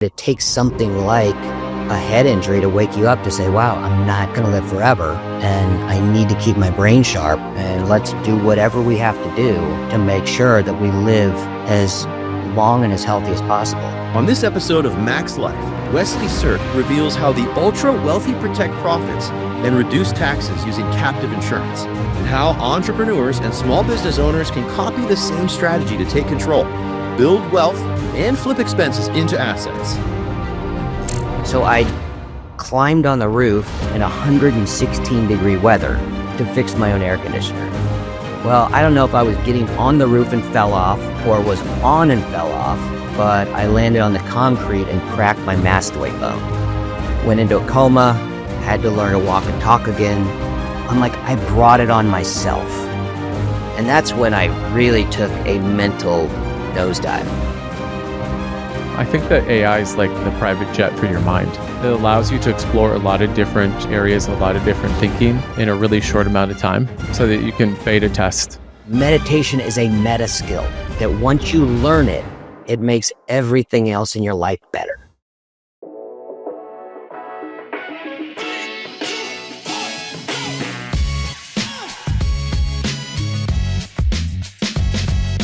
It takes something like a head injury to wake you up to say, wow, I'm not going to live forever and I need to keep my brain sharp, and let's do whatever we have to do to make sure that we live as long and as healthy as possible. On this episode of Max Life, Wesley Sierk reveals how the ultra-wealthy protect profits and reduce taxes using captive insurance, and how entrepreneurs and small business owners can copy the same strategy to take control, build wealth, and flip expenses into assets. So I climbed on the roof in 116-degree weather to fix my own air conditioner. Well, I don't know if I was getting on the roof and fell off or was on and fell off, but I landed on the concrete and cracked my mastoid bone. Went into a coma, had to learn to walk and talk again. I'm like, I brought it on myself. And that's when I really took a mental nosedive. I think that AI is like the private jet for your mind. It allows you to explore a lot of different areas, a lot of different thinking in a really short amount of time so that you can beta test. Meditation is a meta skill that once you learn it, it makes everything else in your life better.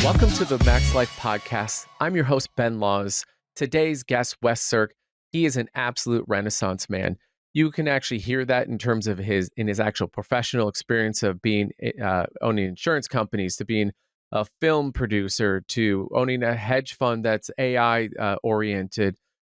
Welcome to the Max Life Podcast. I'm your host, Ben Laws. Today's guest, Wes Sierk, he is an absolute renaissance man. You can actually hear that in terms of his actual professional experience of being owning insurance companies, to being a film producer, to owning a hedge fund that's AI oriented,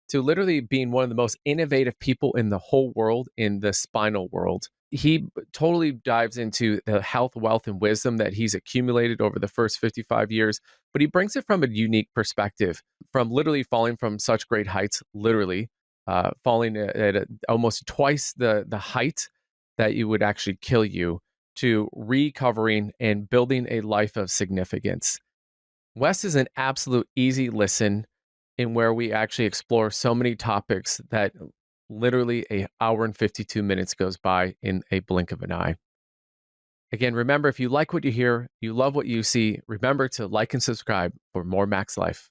to literally being one of the most innovative people in the whole world in the spinal world. He totally dives into the health, wealth, and wisdom that he's accumulated over the first 55 years, but he brings it from a unique perspective, from literally falling from such great heights, literally falling at almost twice the height that you would actually kill you, to recovering and building a life of significance. Wes is an absolute easy listen in where we actually explore so many topics that literally an hour and 52 minutes goes by in a blink of an eye. Again, remember, if you like what you hear, you love what you see, remember to like and subscribe for more Max Life.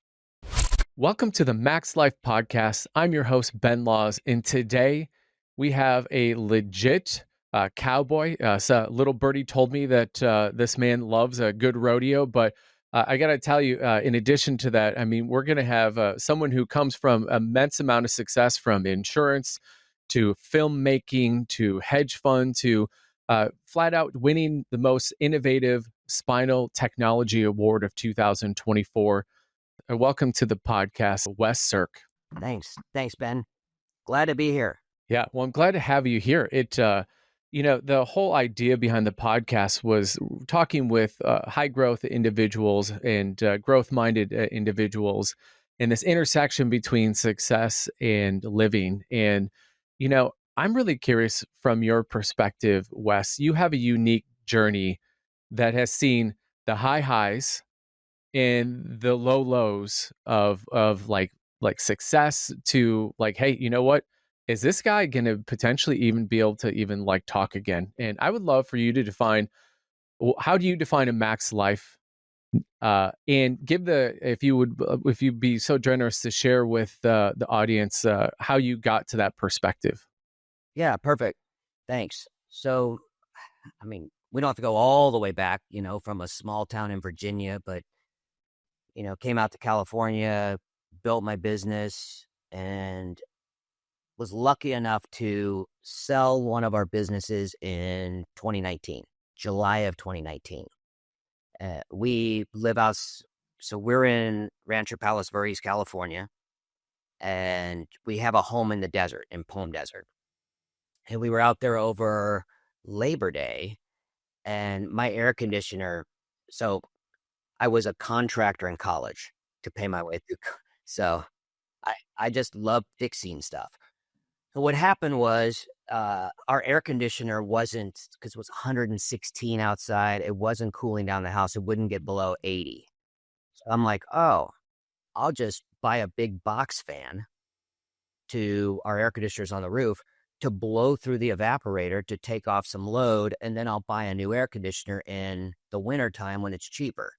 Welcome to the Max Life Podcast. I'm your host, Ben Laws, and today we have a legit cowboy. So little birdie told me that this man loves a good rodeo, but I got to tell you, in addition to that, I mean, we're going to have someone who comes from immense amount of success, from insurance to filmmaking to hedge fund to flat out winning the most innovative spinal technology award of 2024. Welcome to the podcast, Wes Sierk. Thanks, Ben. Glad to be here. Yeah, well, I'm glad to have you here. The whole idea behind the podcast was talking with high growth individuals and growth minded individuals, and this intersection between success and living. And, I'm really curious from your perspective, Wes. You have a unique journey that has seen the high highs and the low lows of like success to like, hey, you know what? Is this guy going to potentially even be able to even like talk again? And I would love for you to define, how do you define a max life? And give if you'd be so generous to share with the audience how you got to that perspective. Yeah, perfect. Thanks. So, I mean, we don't have to go all the way back, from a small town in Virginia, but, came out to California, built my business, and was lucky enough to sell one of our businesses in 2019, July of 2019. We live out, so we're in Rancho Palos Verdes, California, and we have a home in the desert, in Palm Desert. And we were out there over Labor Day, and my air conditioner, so I was a contractor in college to pay my way through. So I just love fixing stuff. So what happened was our air conditioner wasn't, because it was 116 outside, it wasn't cooling down the house. It wouldn't get below 80. So I'm like, oh, I'll just buy a big box fan to our air conditioners on the roof to blow through the evaporator to take off some load, and then I'll buy a new air conditioner in the wintertime when it's cheaper.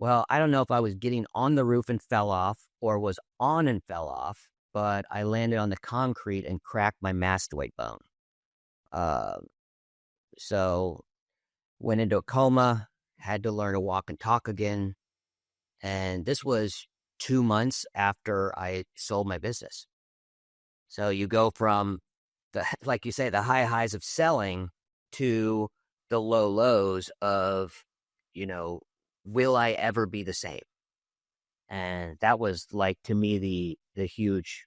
Well, I don't know if I was getting on the roof and fell off or was on and fell off, but I landed on the concrete and cracked my mastoid bone. Uh, so went into a coma, had to learn to walk and talk again. And this was 2 months after I sold my business. So you go from like you say, the high highs of selling to the low lows of, will I ever be the same? And that was like, to me, the huge,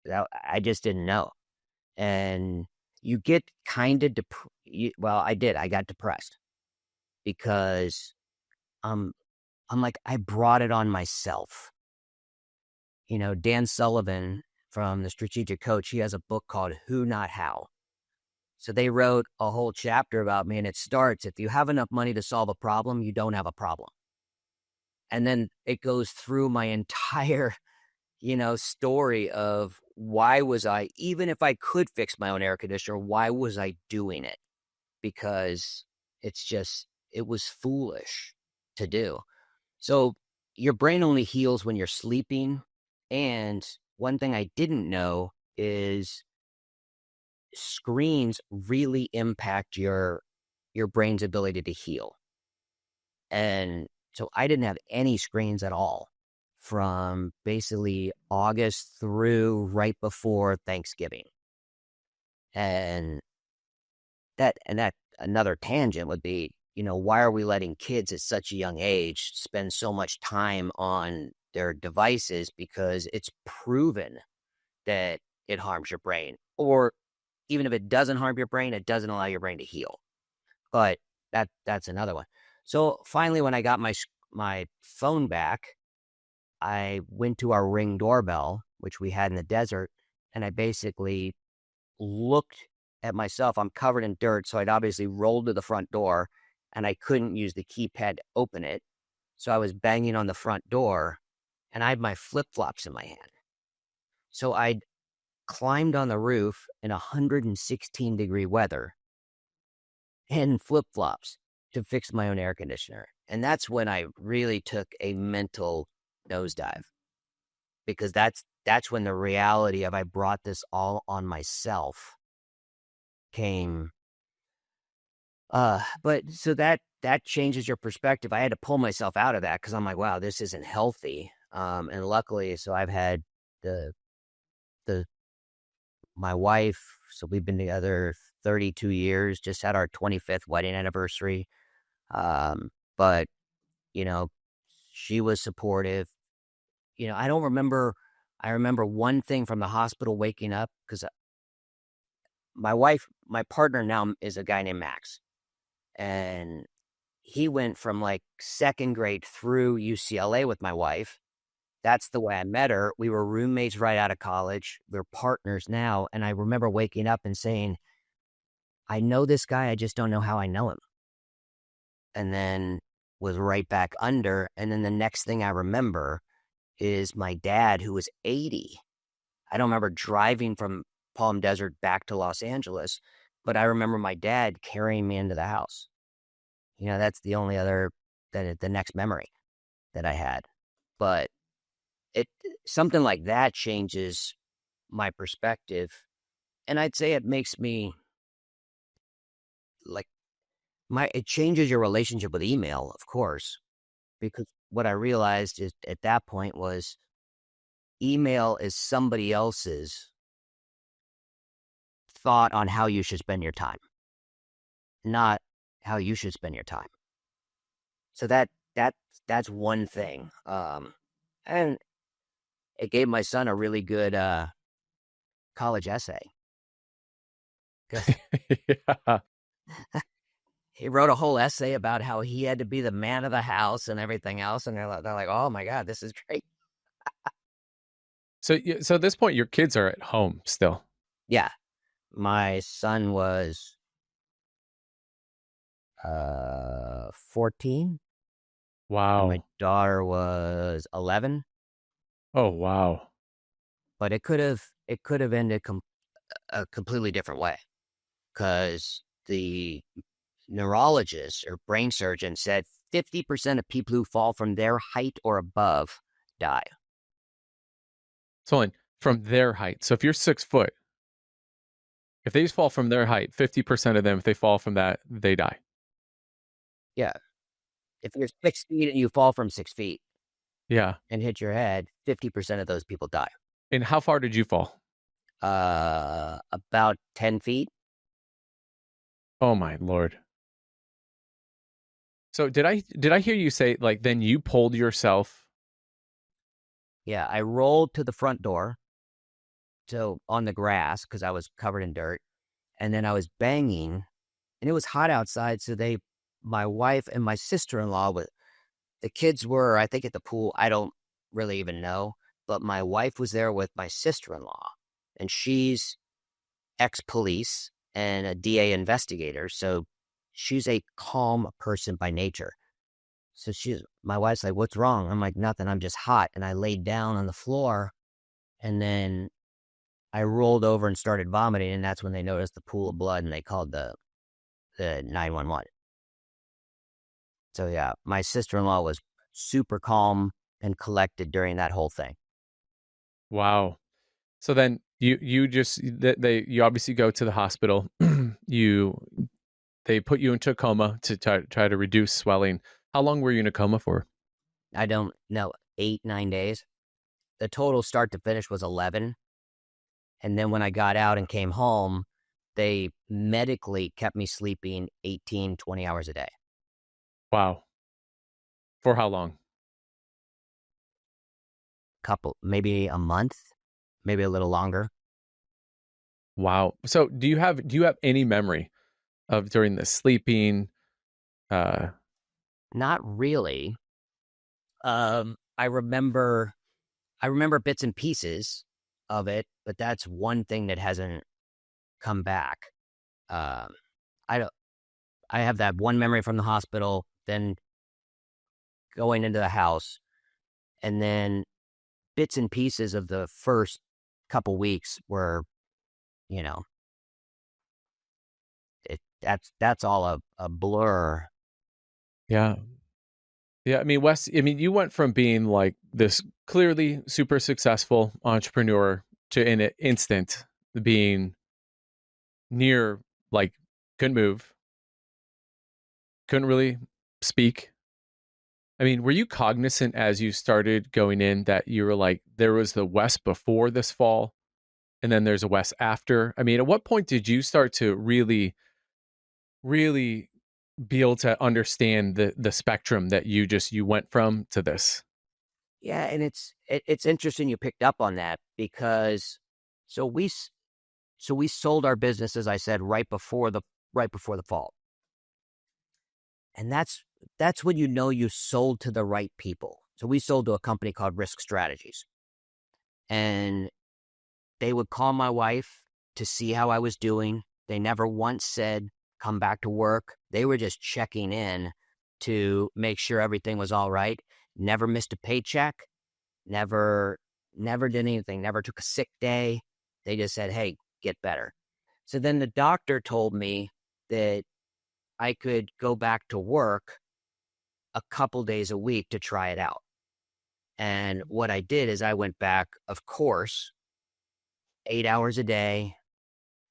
that I just didn't know. And you get kind of, I got depressed because I'm like, I brought it on myself. Dan Sullivan from the Strategic Coach, he has a book called Who Not How. So they wrote a whole chapter about me, and it starts, if you have enough money to solve a problem, you don't have a problem. And then it goes through my entire, story of why was I, even if I could fix my own air conditioner, why was I doing it? Because it was foolish to do. So your brain only heals when you're sleeping. And one thing I didn't know is screens really impact your brain's ability to heal. And so I didn't have any screens at all from basically August through right before Thanksgiving. And that another tangent would be, why are we letting kids at such a young age spend so much time on their devices? Because it's proven that it harms your brain. Or even if it doesn't harm your brain, it doesn't allow your brain to heal. But that's another one. So finally, when I got my phone back, I went to our Ring doorbell, which we had in the desert, and I basically looked at myself. I'm covered in dirt, so I'd obviously rolled to the front door, and I couldn't use the keypad to open it. So I was banging on the front door, and I had my flip-flops in my hand. So I climbed on the roof in 116-degree weather in flip-flops to fix my own air conditioner. And that's when I really took a mental nosedive, because that's when the reality of I brought this all on myself came. But so that changes your perspective. I had to pull myself out of that because I'm like, wow, this isn't healthy. And luckily, so I've had my wife, so we've been together 32 years, just had our 25th wedding anniversary. But, she was supportive. I remember one thing from the hospital waking up, because my partner now is a guy named Max. And he went from like second grade through UCLA with my wife. That's the way I met her. We were roommates right out of college. We're partners now. And I remember waking up and saying, I know this guy, I just don't know how I know him. And then was right back under. And then the next thing I remember is my dad, who was 80. I don't remember driving from Palm Desert back to Los Angeles, but I remember my dad carrying me into the house. That's the only other, the next memory that I had. But something like that changes my perspective. And I'd say it makes me like, it changes your relationship with email, of course, because what I realized is at that point was email is somebody else's thought on how you should spend your time, not how you should spend your time. So that's one thing. And it gave my son a really good college essay. Yeah. He wrote a whole essay about how he had to be the man of the house and everything else. And they're like, oh my God, this is great. So at this point, your kids are at home still. Yeah. My son was 14. Wow. My daughter was 11. Oh, wow. But it could have ended a completely different way, because the neurologist or brain surgeon said 50% of people who fall from their height or above die. So from their height. So if you're 6 foot, if they just fall from their height, 50% of them, if they fall from that, they die. Yeah. If you're 6 feet and you fall from 6 feet Yeah. and hit your head, 50% of those people die. And how far did you fall? About 10 feet. Oh my Lord. So did I hear you say, like, then you pulled yourself? Yeah, I rolled to the front door, so on the grass because I was covered in dirt, and then I was banging, and it was hot outside, so my wife and my sister-in-law, the kids were, I think, at the pool. I don't really even know, but my wife was there with my sister-in-law, and she's ex-police and a DA investigator, so she's a calm person by nature. So my wife's like, "What's wrong?" I'm like, "Nothing, I'm just hot." And I laid down on the floor, and then I rolled over and started vomiting, and that's when they noticed the pool of blood, and they called the 911. So yeah, my sister-in-law was super calm and collected during that whole thing. Wow. So then you just you obviously go to the hospital. They put you into a coma to try to reduce swelling. How long were you in a coma for? I don't know, 8, 9 days. The total start to finish was 11. And then when I got out and came home, they medically kept me sleeping 18, 20 hours a day. Wow. For how long? Maybe a month, maybe a little longer. Wow. So do you have any memory of during the sleeping? Not really. I remember bits and pieces of it, but that's one thing that hasn't come back. I don't. I have that one memory from the hospital, then going into the house, and then bits and pieces of the first couple weeks were, you know, that's all a blur. Yeah. Yeah. I mean, Wes, I mean, you went from being like this clearly super successful entrepreneur to in an instant being near, like, couldn't move, couldn't really speak. I mean, were you cognizant as you started going in that you were like, there was the Wes before this fall and then there's a Wes after? I mean, at what point did you start to really, really be able to understand the spectrum that you went from to this? Yeah, and it's interesting you picked up on that because so we sold our business, as I said, right before the fall. And that's when you know you sold to the right people. So we sold to a company called Risk Strategies. And they would call my wife to see how I was doing. They never once said, "Come back to work." They were just checking in to make sure everything was all right. Never missed a paycheck. Never did anything. Never took a sick day. They just said, "Hey, get better." So then the doctor told me that I could go back to work a couple days a week to try it out. And what I did is I went back, of course, 8 hours a day,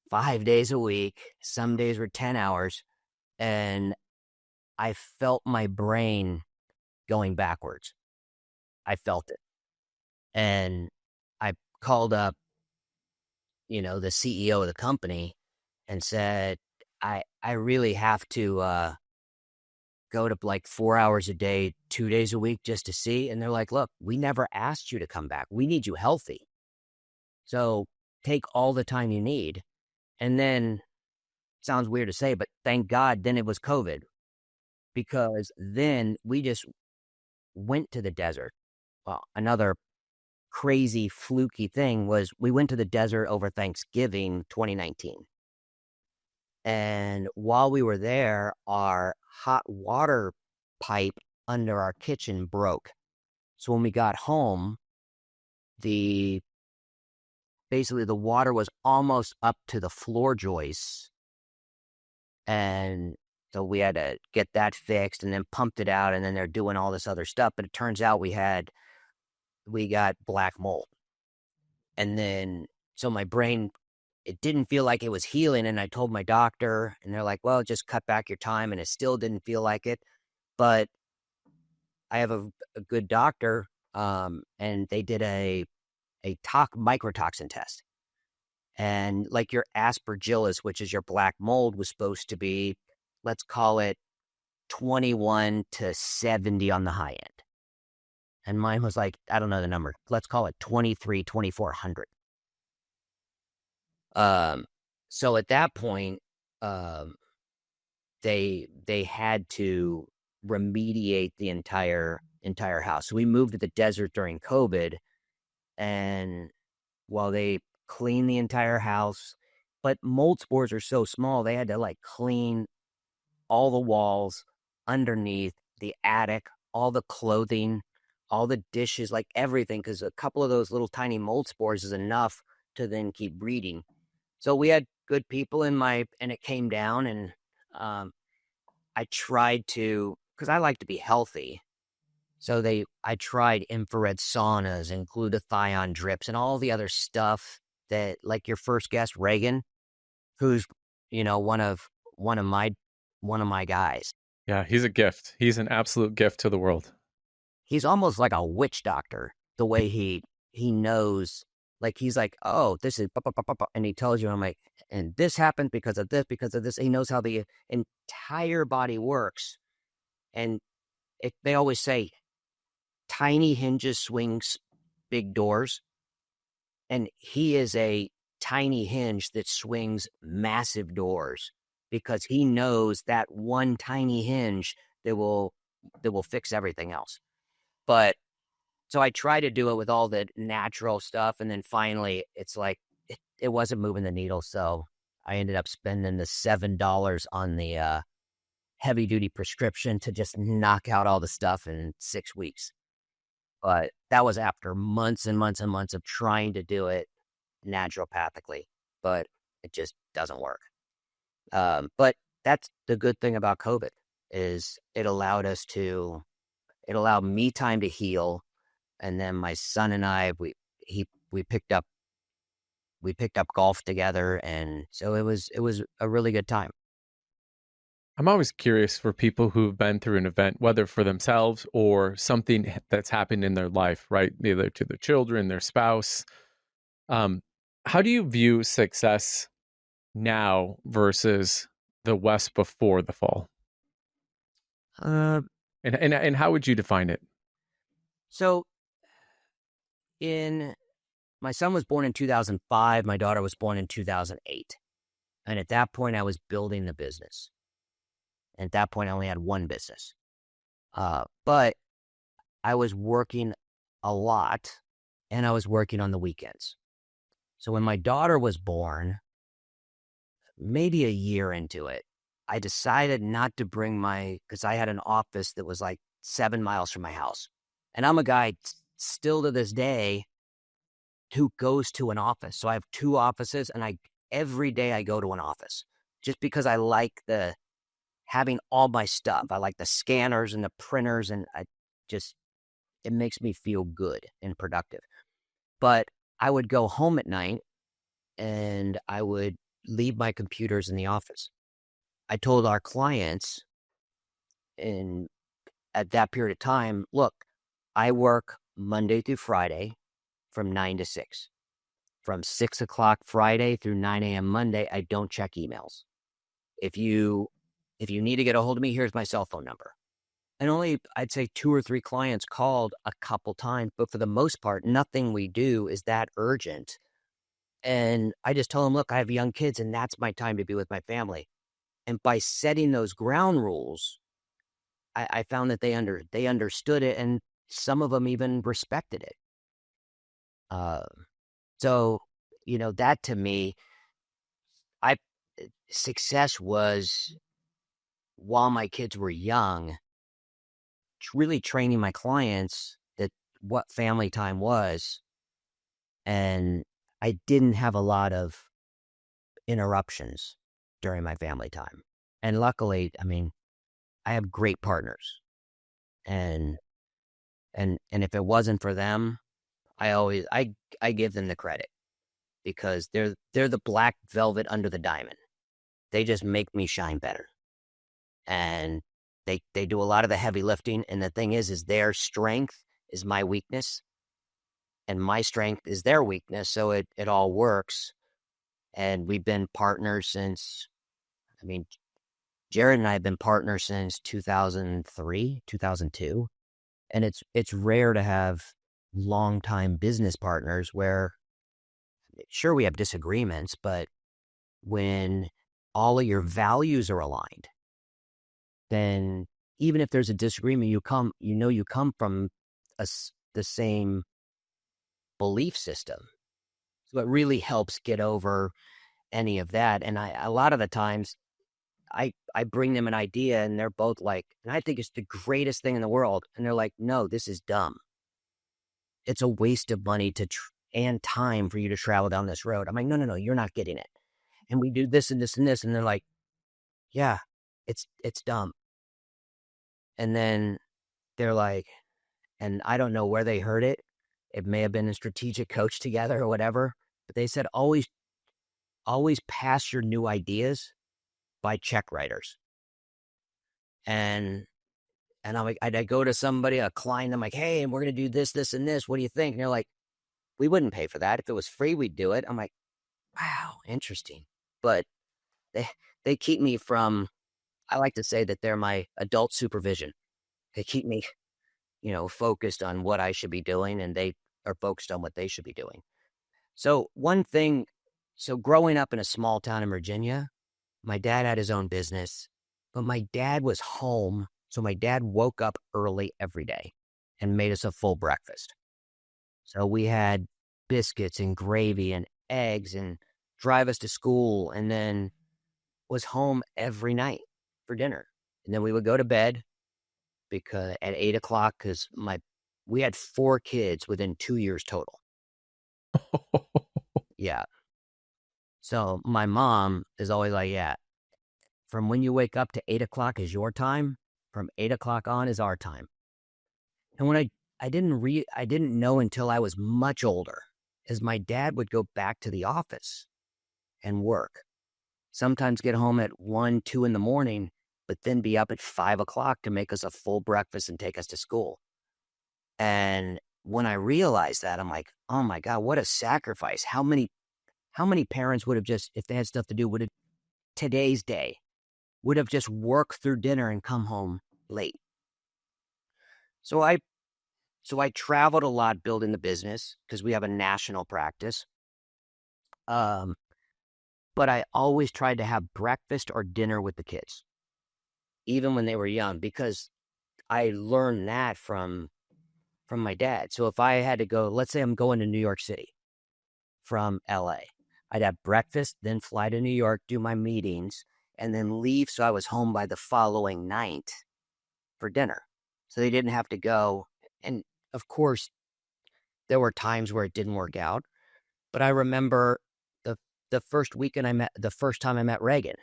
5 days a week. Some days were 10 hours. And I felt my brain going backwards. I felt it. And I called up, the CEO of the company and said, I really have to go to like 4 hours a day, 2 days a week just to see. And they're like, "Look, we never asked you to come back. We need you healthy. So take all the time you need." And then, sounds weird to say, but thank God then it was COVID, because then we just went to the desert. Well, another crazy fluky thing was we went to the desert over Thanksgiving 2019. And while we were there, our hot water pipe under our kitchen broke. So when we got home, basically the water was almost up to the floor joists, and So we had to get that fixed and then pumped it out, and then they're doing all this other stuff. But it turns out we got black mold. And then, so my brain, it didn't feel like it was healing. And I told my doctor, and they're like, well, just cut back your time. And it still didn't feel like it. But I have a good doctor, and they did a microtoxin test. And like your aspergillus, which is your black mold, was supposed to be, let's call it 21 to 70 on the high end. And mine was like, I don't know the number. Let's call it 2400. So at that point, they had to remediate the entire house. So we moved to the desert during COVID, and while they cleaned the entire house, but mold spores are so small, they had to like clean all the walls underneath, the attic, all the clothing, all the dishes, like everything, because a couple of those little tiny mold spores is enough to then keep breeding. So we had good people and it came down, and I tried to, because I like to be healthy. So I tried infrared saunas and glutathione drips and all the other stuff that, like your first guest, Reagan, who's, one of my guys. Yeah, he's a gift. He's an absolute gift to the world. He's almost like a witch doctor, the way he knows. Like, he's like, oh, this is, and he tells you, I'm like, and this happened because of this. He knows how the entire body works. And they always say, tiny hinges swings big doors. And he is a tiny hinge that swings massive doors, because he knows that one tiny hinge that will fix everything else. But so I try to do it with all the natural stuff, and then finally it's like it wasn't moving the needle. So I ended up spending the $7 on the heavy duty prescription to just knock out all the stuff in 6 weeks. But that was after months and months and months of trying to do it naturopathically, but it just doesn't work. But that's the good thing about COVID, is it allowed me time to heal. And then my son and I, we picked up golf together. And so it was a really good time. I'm always curious for people who've been through an event, whether for themselves or something that's happened in their life, right? Either to their children, their spouse. How do you view success now versus the West before the fall? And how would you define it? So my son was born in 2005. My daughter was born in 2008. And at that point, I was building the business. And at that point, I only had one business. But I was working a lot, and I was working on the weekends. So when my daughter was born, maybe a year into it, I decided not to bring because I had an office that was like 7 miles from my house. And I'm a guy still to this day who goes to an office. So I have 2 offices, and every day I go to an office, just because I like having all my stuff. I like the scanners and the printers, and it makes me feel good and productive. But I would go home at night, and I would leave my computers in the office. I told our clients at that period of time, look, I work Monday through Friday from 9 to 6. From 6 o'clock Friday through 9 a.m. Monday, I don't check emails. If you need to get a hold of me, here's my cell phone number. And only, I'd say 2 or 3 clients called a couple times, but for the most part, nothing we do is that urgent. And I just tell them, look, I have young kids, and that's my time to be with my family. And by setting those ground rules, I found that they understood it, and some of them even respected it. So, that to me, success was, while my kids were young, really training my clients that what family time was. And I didn't have a lot of interruptions during my family time. And luckily, I mean, I have great partners, and and if it wasn't for them, I give them the credit because they're the black velvet under the diamond. They just make me shine better. And they do a lot of the heavy lifting. And the thing is their strength is my weakness, and my strength is their weakness. So it all works. And we've been partners since, I mean, Jared and I have been partners since 2003, 2002. And it's rare to have longtime business partners where, sure, we have disagreements, but when all of your values are aligned, then even if there's a disagreement, you come from the same belief system. So it really helps get over any of that. And a lot of the times I bring them an idea and they're both like, and I think it's the greatest thing in the world. And they're like, no, this is dumb. It's a waste of money and time for you to travel down this road. I'm like, no, you're not getting it. And we do this and this and this. And they're like, yeah, it's dumb. And then they're like, and I don't know where they heard it. It may have been a strategic coach together or whatever, but they said, always pass your new ideas by check writers. And I'm like, I go to somebody, a client, I'm like, hey, and we're going to do this, this, and this. What do you think? And they're like, we wouldn't pay for that. If it was free, we'd do it. I'm like, wow, interesting. But they keep me from, I like to say that they're my adult supervision. They keep me, focused on what I should be doing, and they are focused on what they should be doing. So growing up in a small town in Virginia, my dad had his own business, but my dad was home. So my dad woke up early every day and made us a full breakfast. So we had biscuits and gravy and eggs and drive us to school, and then was home every night for dinner. And then we would go to bed because at 8:00, because we had 4 kids within 2 years total. Yeah. So my mom is always like, yeah, from when you wake up to 8:00 is your time. From 8:00 on is our time. And when I didn't know until I was much older, is my dad would go back to the office and work. Sometimes get home at 1, 2 in the morning, but then be up at 5:00 to make us a full breakfast and take us to school. And when I realized that, I'm like, oh my God, what a sacrifice. How many parents would have just, if they had stuff to do, today's day, would have just worked through dinner and come home late. So I traveled a lot building the business because we have a national practice. But I always tried to have breakfast or dinner with the kids, even when they were young, because I learned that from my dad. So if I had to go, let's say I'm going to New York City from LA, I'd have breakfast, then fly to New York, do my meetings, and then leave. So I was home by the following night for dinner. So they didn't have to go. And of course, there were times where it didn't work out. But I remember the first time I met Reagan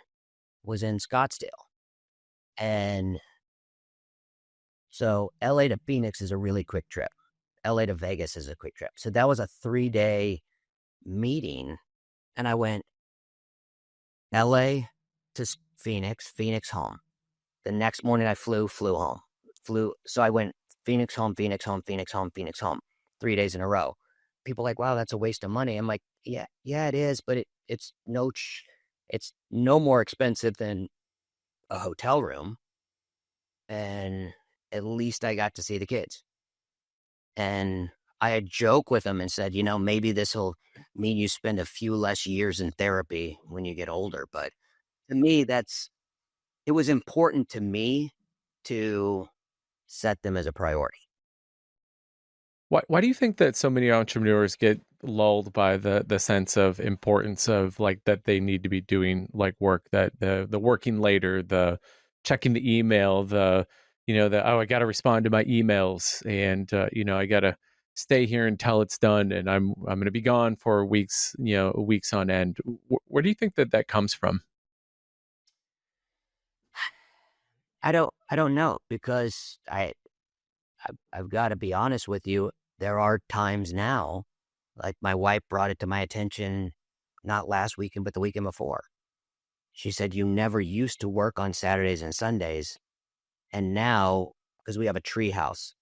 was in Scottsdale. And so LA to Phoenix is a really quick trip. LA to Vegas is a quick trip. So that was a 3-day meeting. And I went LA to Phoenix home. The next morning I flew home. So I went Phoenix home, Phoenix home, Phoenix home, Phoenix home, 3 days in a row. People are like, wow, that's a waste of money. I'm like, yeah, it is, but it's no more expensive than a hotel room. And at least I got to see the kids. And I had joked with them and said, maybe this will mean you spend a few less years in therapy when you get older. But to me, it was important to me to set them as a priority. Why do you think that so many entrepreneurs get lulled by the sense of importance of like that they need to be doing like work, that the working later, the checking the email, I got to respond to my emails, and I got to stay here until it's done, and I'm going to be gone for weeks on end. Where do you think that comes from? I don't know, because I've got to be honest with you. There are times now, like my wife brought it to my attention, not last weekend, but the weekend before. She said, "You never used to work on Saturdays and Sundays. And now, because we have a tree house,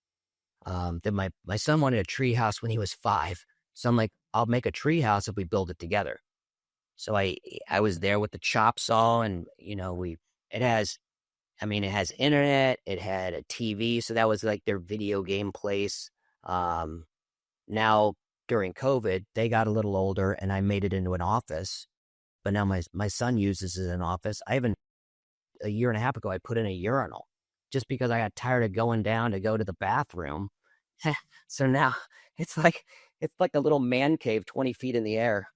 then my son wanted a tree house when he was 5. So I'm like, I'll make a tree house if we build it together." So I was there with the chop saw, and it has, it has internet, it had a TV, so that was like their video game place. Um, Now during COVID, they got a little older, and I made it into an office. But now my son uses it as an office. A year and a half ago, I put in a urinal just because I got tired of going down to go to the bathroom. So now it's like a little man cave 20 feet in the air.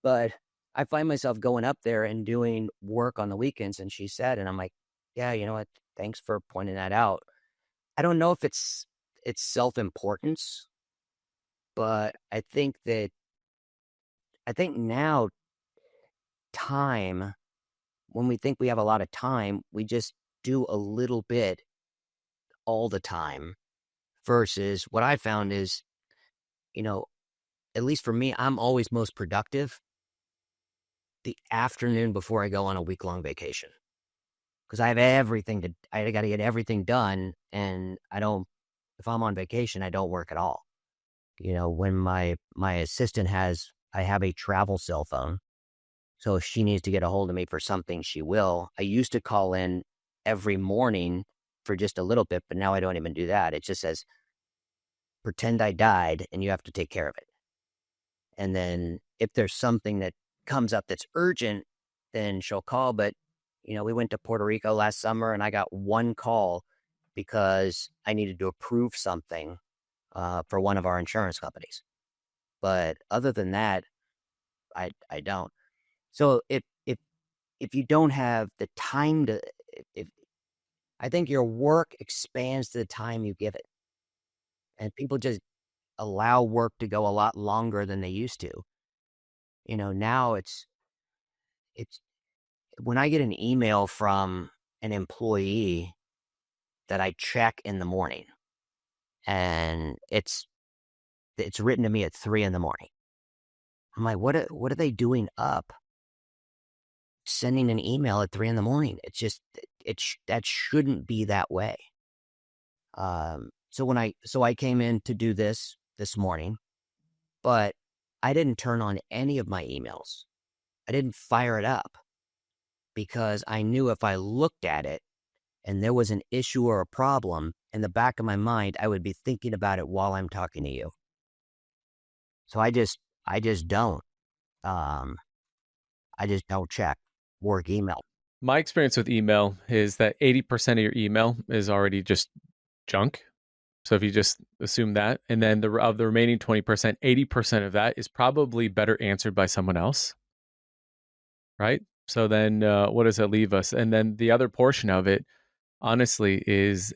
But I find myself going up there and doing work on the weekends. And she said, and I'm like, yeah, you know what? Thanks for pointing that out. I don't know if it's self-importance, but I think now time, when we think we have a lot of time, we just do a little bit all the time, versus what I found is, at least for me, I'm always most productive the afternoon before I go on a week-long vacation, because I got to get everything done. And if I'm on vacation, I don't work at all. When my assistant I have a travel cell phone. So if she needs to get a hold of me for something, she will. I used to call in every morning for just a little bit, but now I don't even do that. It just says, pretend I died and you have to take care of it. And then if there's something that comes up that's urgent, then she'll call. But, we went to Puerto Rico last summer, and I got one call because I needed to approve something for one of our insurance companies. But other than that, I don't. So if you don't have the time if I think your work expands to the time you give it, and people just allow work to go a lot longer than they used to. Now it's when I get an email from an employee that I check in the morning, and it's written to me at 3 a.m. I'm like, what are they doing up, sending an email at 3 a.m? It's just, that shouldn't be that way. So I came in to do this morning, but I didn't turn on any of my emails. I didn't fire it up, because I knew if I looked at it and there was an issue or a problem in the back of my mind, I would be thinking about it while I'm talking to you. So I just don't. I just don't check work email. My experience with email is that 80% of your email is already just junk. So if you just assume that, and then of the remaining 20%, 80% of that is probably better answered by someone else, right? So then what does that leave us? And then the other portion of it, honestly,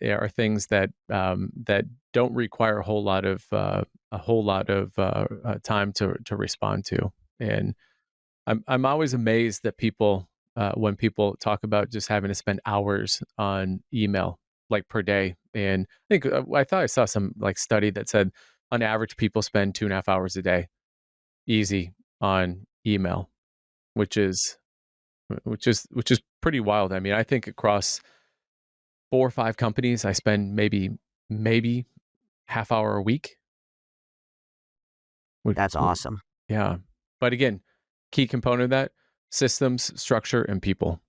are things that that don't require a whole lot of time to respond to. And I'm always amazed that people when people talk about just having to spend hours on email, like per day. And I thought I saw some study that said on average people spend 2.5 hours a day easy on email, which is pretty wild. I mean, I think across 4 or 5 companies, I spend maybe half hour a week. That's awesome. Yeah. But again, key component of that, systems, structure, and people.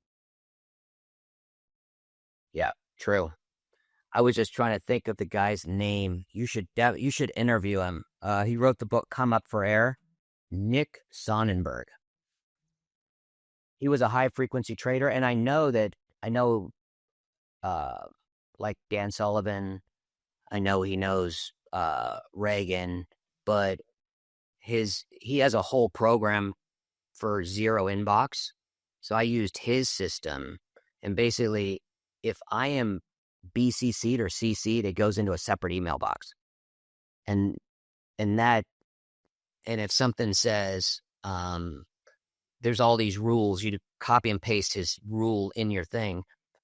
Yeah, true. I was just trying to think of the guy's name. You should interview him. He wrote the book Come Up for Air. Nick Sonnenberg. He was a high frequency trader, and I know like Dan Sullivan, I know he knows Reagan, but he has a whole program for zero inbox. So I used his system, and basically if I am BCC'd or CC'd, it goes into a separate email box. And if something says, there's all these rules, you copy and paste his rule in your thing.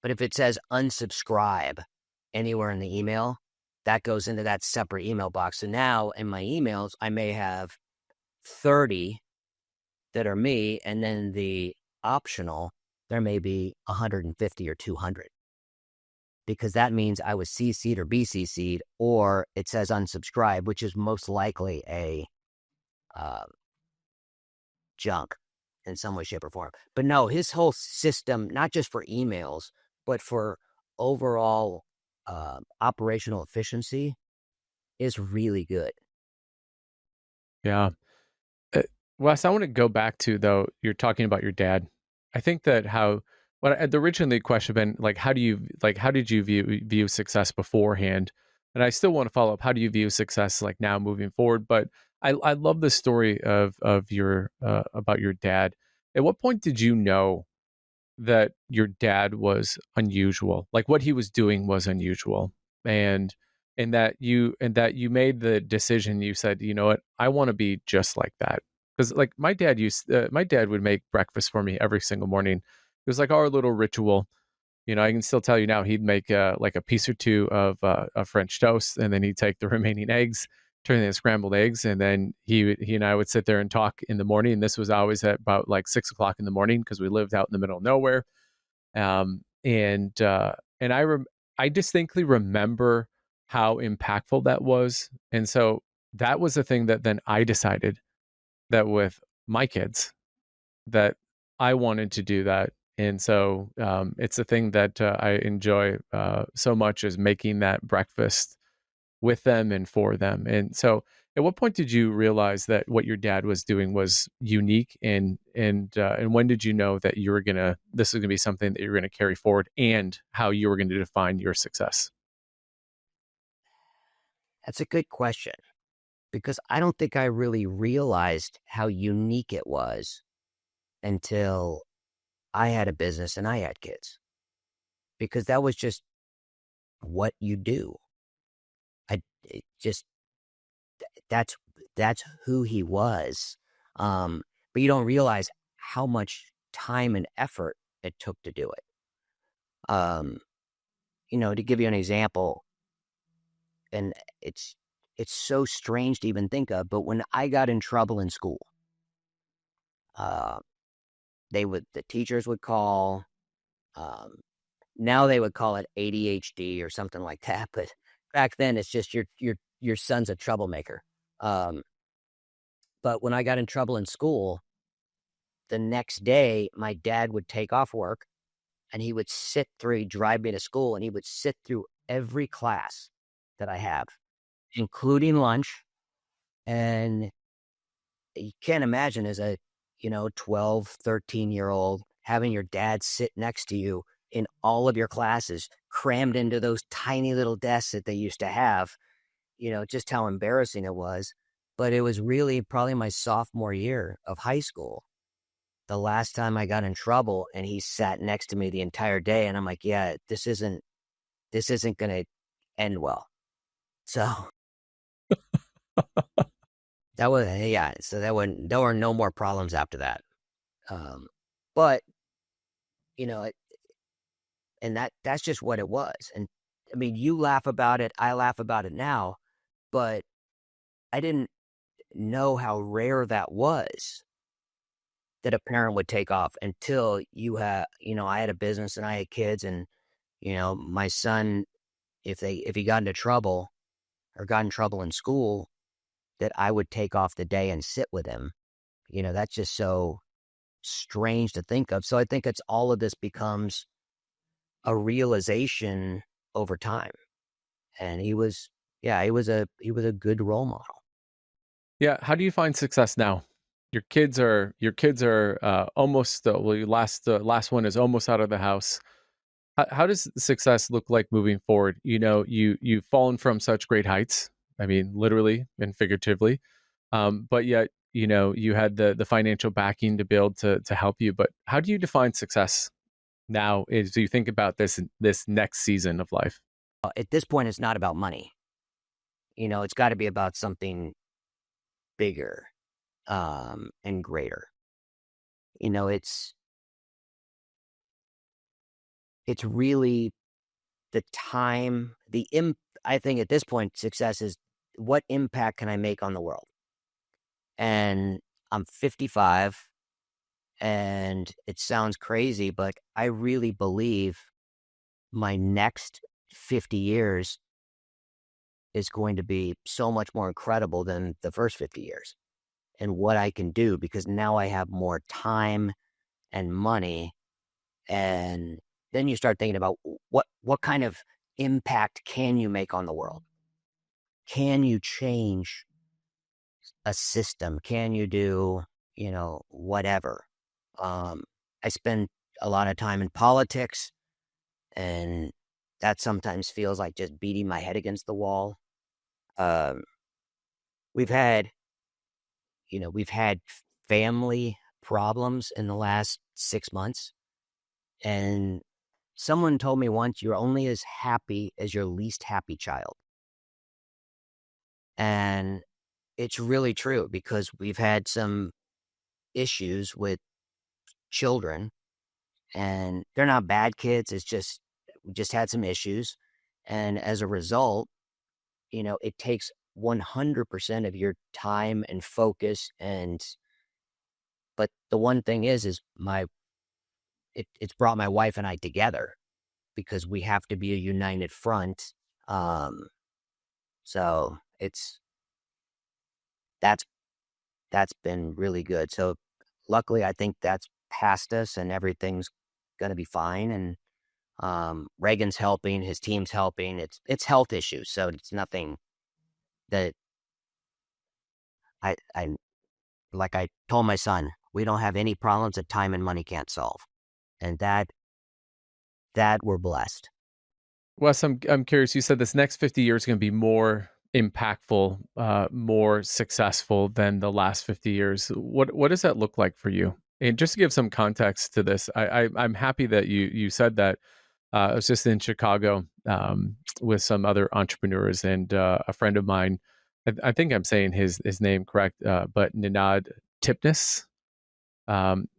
But if it says unsubscribe anywhere in the email, that goes into that separate email box. So now in my emails, I may have 30 that are me, and then the optional, there may be 150 or 200. Because that means I was CC'd or BCC'd, or it says unsubscribe, which is most likely a junk in some way, shape, or form. But no, his whole system, not just for emails, but for overall operational efficiency, is really good. Yeah. Uh, Wes, I want to go back to, though, you're talking about your dad. I think that originally the question been like, how did you view success beforehand? And I still want to follow up. How do you view success like now moving forward? But I love the story of your about your dad. At what point did you know that your dad was unusual? Like what he was doing was unusual, and and that you made the decision. You said, you know what, I want to be just like that. Because like my dad would make breakfast for me every single morning. It was like our little ritual. You know, I can still tell you now, he'd make like a piece or two of French toast, and then he'd take the remaining eggs, turn them into scrambled eggs, and then he and I would sit there and talk in the morning. And this was always at about like 6 o'clock in the morning because we lived out in the middle of nowhere. And I distinctly remember how impactful that was. And so that was the thing that then I decided that with my kids that I wanted to do that. And so it's a thing that I enjoy so much, is making that breakfast with them and for them. And so at what point did you realize that what your dad was doing was unique, and when did you know that this was gonna be something that you're gonna carry forward, and how you were going to define your success? That's a good question, because I don't think I really realized how unique it was until I had a business and I had kids, because that was just what you do. It just that's who he was. But you don't realize how much time and effort it took to do it. To give you an example, and it's so strange to even think of, but when I got in trouble in school, uh, the teachers would call. Um, Now they would call it ADHD or something like that, but back then it's just your son's a troublemaker. Um, but when I got in trouble in school, the next day my dad would take off work and he'd drive me to school, and he would sit through every class that I have, including lunch. And you can't imagine, as a 12, 13-year-old, having your dad sit next to you in all of your classes, crammed into those tiny little desks that they used to have, just how embarrassing it was. But it was really probably my sophomore year of high school, the last time I got in trouble, and he sat next to me the entire day. And I'm like, yeah, this isn't going to end well. So that was, yeah. So there were no more problems after that. But and that's just what it was. And I mean, you laugh about it, I laugh about it now, but I didn't know how rare that was, that a parent would take off, until I had a business and I had kids, and my son, if he got into trouble or got in trouble in school, that I would take off the day and sit with him. That's just so strange to think of. So I think it's all of this becomes a realization over time. And he was a good role model. Yeah. How do you find success now? Your kids are almost, your last one is almost out of the house. How does success look like moving forward? You've fallen from such great heights. I mean, literally and figuratively. But yet, you had the financial backing to be able to help you. But how do you define success now, as you think about this next season of life? At this point, it's not about money. It's got to be about something bigger, and greater. It's it's really the time, I think at this point, success is what impact can I make on the world? And I'm 55, and it sounds crazy, but I really believe my next 50 years is going to be so much more incredible than the first 50 years and what I can do, because now I have more time and money. And then you start thinking about what kind of impact can you make on the world? Can you change a system? Can you do, whatever? I spend a lot of time in politics, and that sometimes feels like just beating my head against the wall. Um, we've had, we've had family problems in the last 6 months, and someone told me once, you're only as happy as your least happy child. And it's really true, because we've had some issues with children, and they're not bad kids. It's just, we just had some issues. And as a result, it takes 100% of your time and focus. But the one thing is it's brought my wife and I together, because we have to be a united front. So that's been really good. So luckily, I think that's past us, and everything's going to be fine. And Reagan's helping, his team's helping. It's health issues, so it's nothing that I like I told my son, we don't have any problems that time and money can't solve, and that we're blessed. Wes, I'm curious. You said this next 50 years is going to be more impactful, more successful than the last 50 years. What does that look like for you? And just to give some context to this, I'm happy that you said that. I was just in Chicago with some other entrepreneurs, and a friend of mine, I think I'm saying his name correct, but Ninad Tipnis.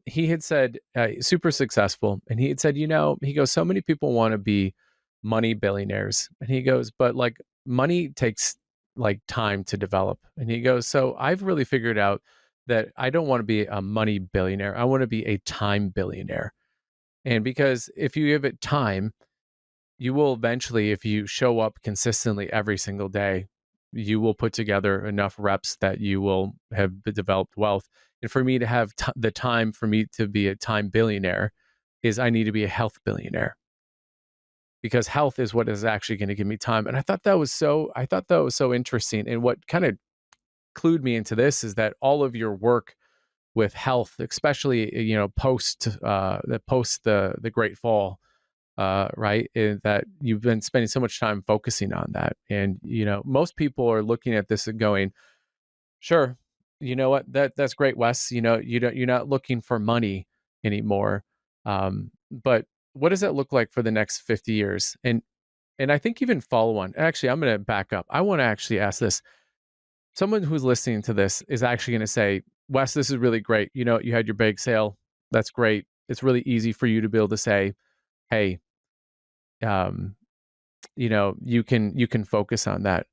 He had said, super successful, and he had said, he goes, so many people want to be money billionaires, and he goes, but like money takes like time to develop, and he goes, so I've really figured out that I don't want to be a money billionaire. I want to be a time billionaire. And because if you give it time, you will eventually, if you show up consistently every single day, you will put together enough reps that you will have developed wealth. And for me to have the time for me to be a time billionaire is I need to be a health billionaire, because health is what is actually going to give me time. And I thought that was so interesting. And what kind of clued me into this is that all of your work with health, especially, post the Great Fall, right? And that you've been spending so much time focusing on that. And, most people are looking at this and going, sure, you know what, that's great, Wes. You're not looking for money anymore. But what does that look like for the next 50 years? And I think even follow on, actually, I'm going to back up. I want to actually ask this. Someone who's listening to this is actually going to say, Wes, this is really great. You had your bake sale. That's great. It's really easy for you to be able to say, hey, you can focus on that.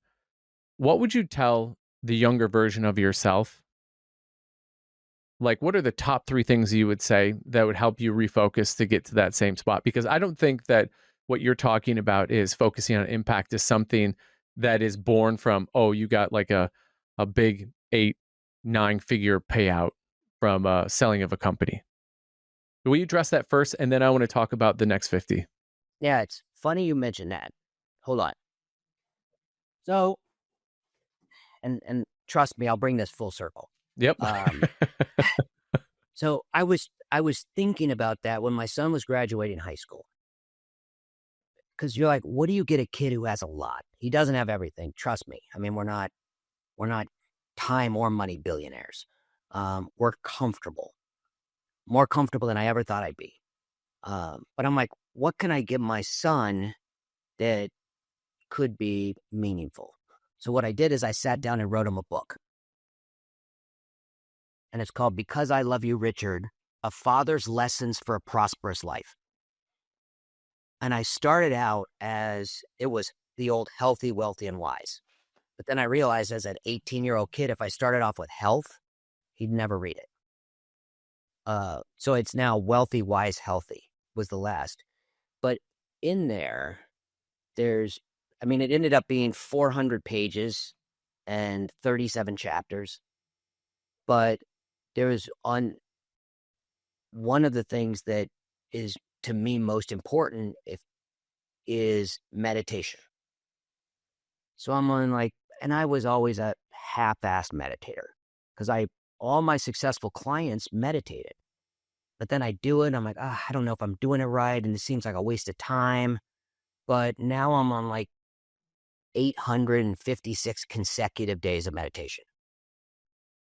What would you tell the younger version of yourself? Like, what are the top 3 things you would say that would help you refocus to get to that same spot? Because I don't think that what you're talking about is focusing on impact is something that is born from, oh, you got like a big 8-9 figure payout from selling of a company. Will you address that first? And then I want to talk about the next 50. Yeah, it's funny you mentioned that. Hold on. So, and trust me, I'll bring this full circle. Yep. So I was thinking about that when my son was graduating high school. Because you're like, what do you get a kid who has a lot? He doesn't have everything. Trust me. I mean, we're not time or money billionaires. We're comfortable, more comfortable than I ever thought I'd be. But I'm like, what can I give my son that could be meaningful? So what I did is I sat down and wrote him a book. And it's called Because I Love You, Richard, A Father's Lessons for a Prosperous Life. And I started out as it was the old healthy, wealthy, and wise. But then I realized as an 18-year-old kid, if I started off with health, he'd never read it. So it's now wealthy, wise, healthy was the last. But in there's, I mean, it ended up being 400 pages and 37 chapters. But there was one of the things that is to me most important is meditation. So I'm on and I was always a half-assed meditator because all my successful clients meditated. But then I do it, I'm like, I don't know if I'm doing it right, and it seems like a waste of time. But now I'm on 856 consecutive days of meditation.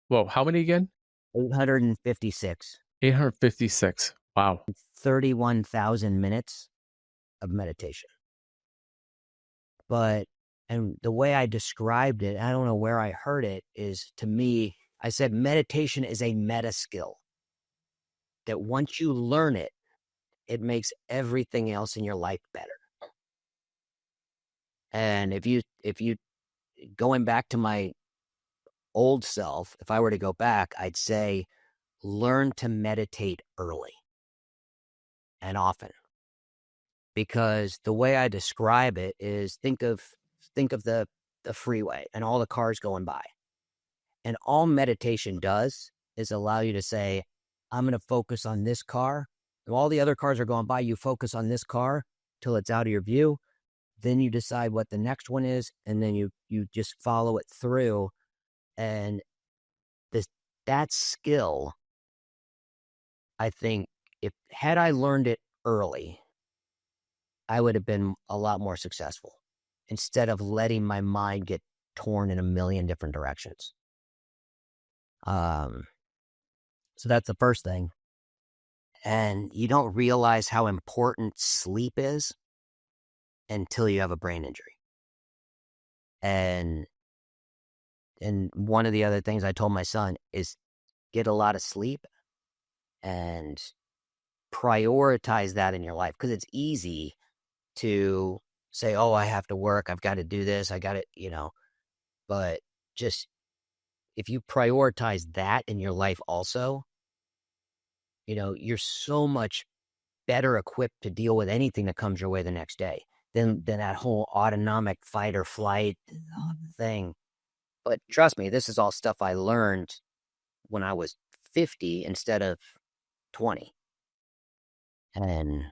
Whoa, how many again? 856. 856. Wow. 31,000 minutes of meditation. And the way I described it, I don't know where I heard it, is to me, I said meditation is a meta skill. That once you learn it, it makes everything else in your life better. And if you going back to my old self, if I were to go back, I'd say learn to meditate early and often. Because the way I describe it is think of the freeway and all the cars going by. And all meditation does is allow you to say, I'm going to focus on this car. If all the other cars are going by, you focus on this car till it's out of your view. Then you decide what the next one is, and then you just follow it through. And that skill, I think, had I learned it early, I would have been a lot more successful instead of letting my mind get torn in a million different directions. So that's the first thing. And you don't realize how important sleep is until you have a brain injury. And one of the other things I told my son is get a lot of sleep and prioritize that in your life, because it's easy to say, oh, I have to work, I've got to do this, I got to, but just if you prioritize that in your life also, you're so much better equipped to deal with anything that comes your way the next day than that whole autonomic fight or flight thing. But trust me, this is all stuff I learned when I was 50 instead of 20. And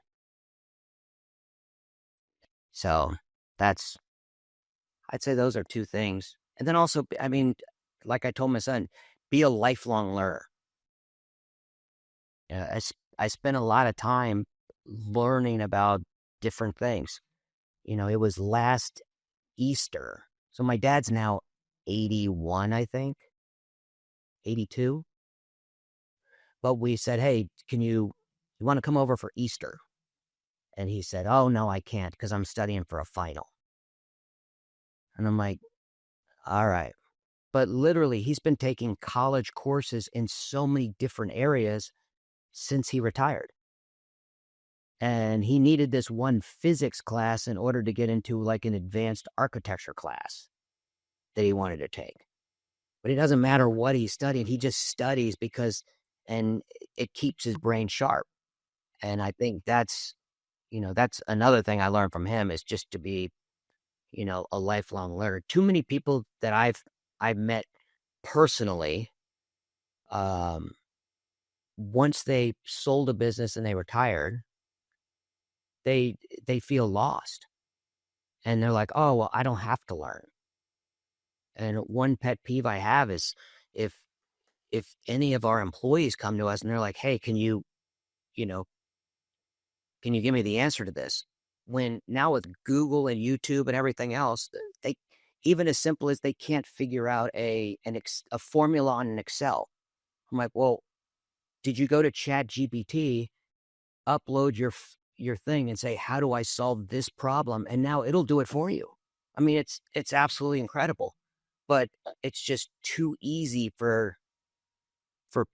so I'd say those are two things. And then also, I mean, like I told my son, be a lifelong learner. I spent a lot of time learning about different things. It was last Easter. So my dad's now 81, I think, 82. But we said, hey, you want to come over for Easter? And he said, oh, no, I can't because I'm studying for a final. And I'm like, all right. But literally, he's been taking college courses in so many different areas since he retired. And he needed this one physics class in order to get into an advanced architecture class that he wanted to take. But it doesn't matter what he's studying. He just studies and it keeps his brain sharp. And I think that's another thing I learned from him is just to be, a lifelong learner. Too many people that I've met personally, once they sold a business and they retired, they feel lost. And they're like, oh, well, I don't have to learn. And one pet peeve I have is if any of our employees come to us and they're like, hey, can you give me the answer to this? When now with Google and YouTube and everything else, they, even as simple as they can't figure out a formula on an Excel. I'm like, well, did you go to ChatGPT, upload your thing and say, how do I solve this problem? And now it'll do it for you. I mean, it's absolutely incredible, but it's just too easy for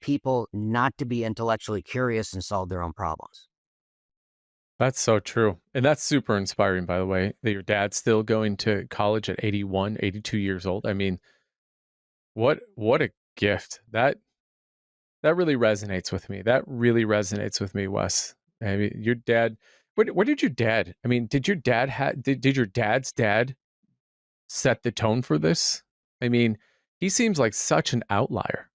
people not to be intellectually curious and solve their own problems. That's so true. And that's super inspiring, by the way, that your dad's still going to college at 81, 82 years old. I mean, what a gift. That really resonates with me. That really resonates with me, Wes. I mean, your dad, where did your dad, I mean, did your dad's dad set the tone for this? I mean, he seems like such an outlier.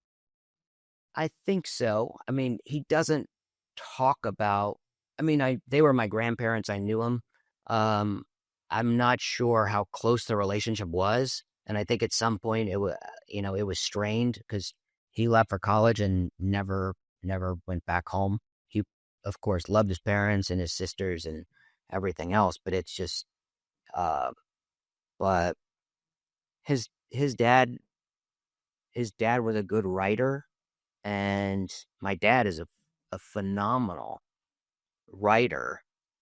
I think so. I mean, he doesn't talk about. I mean, they were my grandparents. I knew them. Um, I'm not sure how close the relationship was, and I think at some point it was, it was strained because he left for college and never went back home. He, of course, loved his parents and his sisters and everything else, but it's just, uh, but his dad was a good writer, and my dad is a phenomenal writer.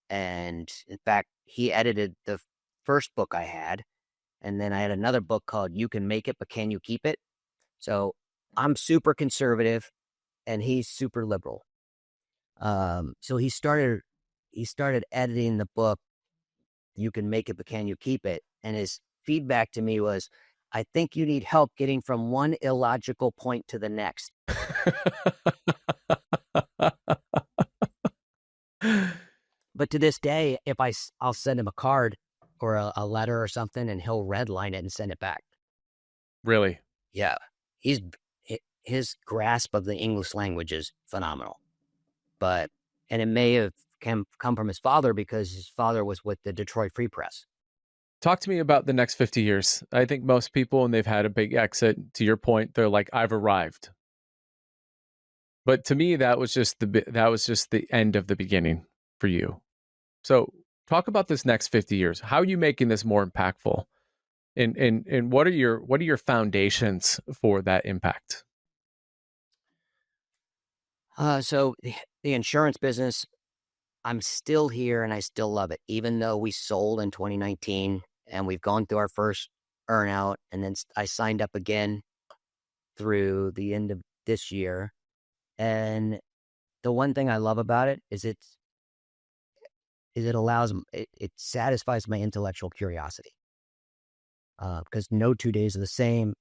And in fact, he edited the first book I had. And then I had another book called You Can Make It, But Can You Keep It? So I'm super conservative and he's super liberal. So he started editing the book, You Can Make It, But Can You Keep It? And his feedback to me was, I think you need help getting from one illogical point to the next. But to this day, if I'll send him a card or a letter or something, and he'll redline it and send it back. Really? Yeah, his grasp of the English language is phenomenal. And it may have come from his father because his father was with the Detroit Free Press. Talk to me about the next 50 years. I think most people, when they've had a big exit, to your point, they're like, I've arrived. But to me, that was just the end of the beginning for you. So talk about this next 50 years. How are you making this more impactful? And what are your foundations for that impact? So the insurance business, I'm still here and I still love it, even though we sold in 2019 and we've gone through our first earnout, and then I signed up again through the end of this year. And the one thing I love about it is it satisfies my intellectual curiosity. Because no 2 days are the same.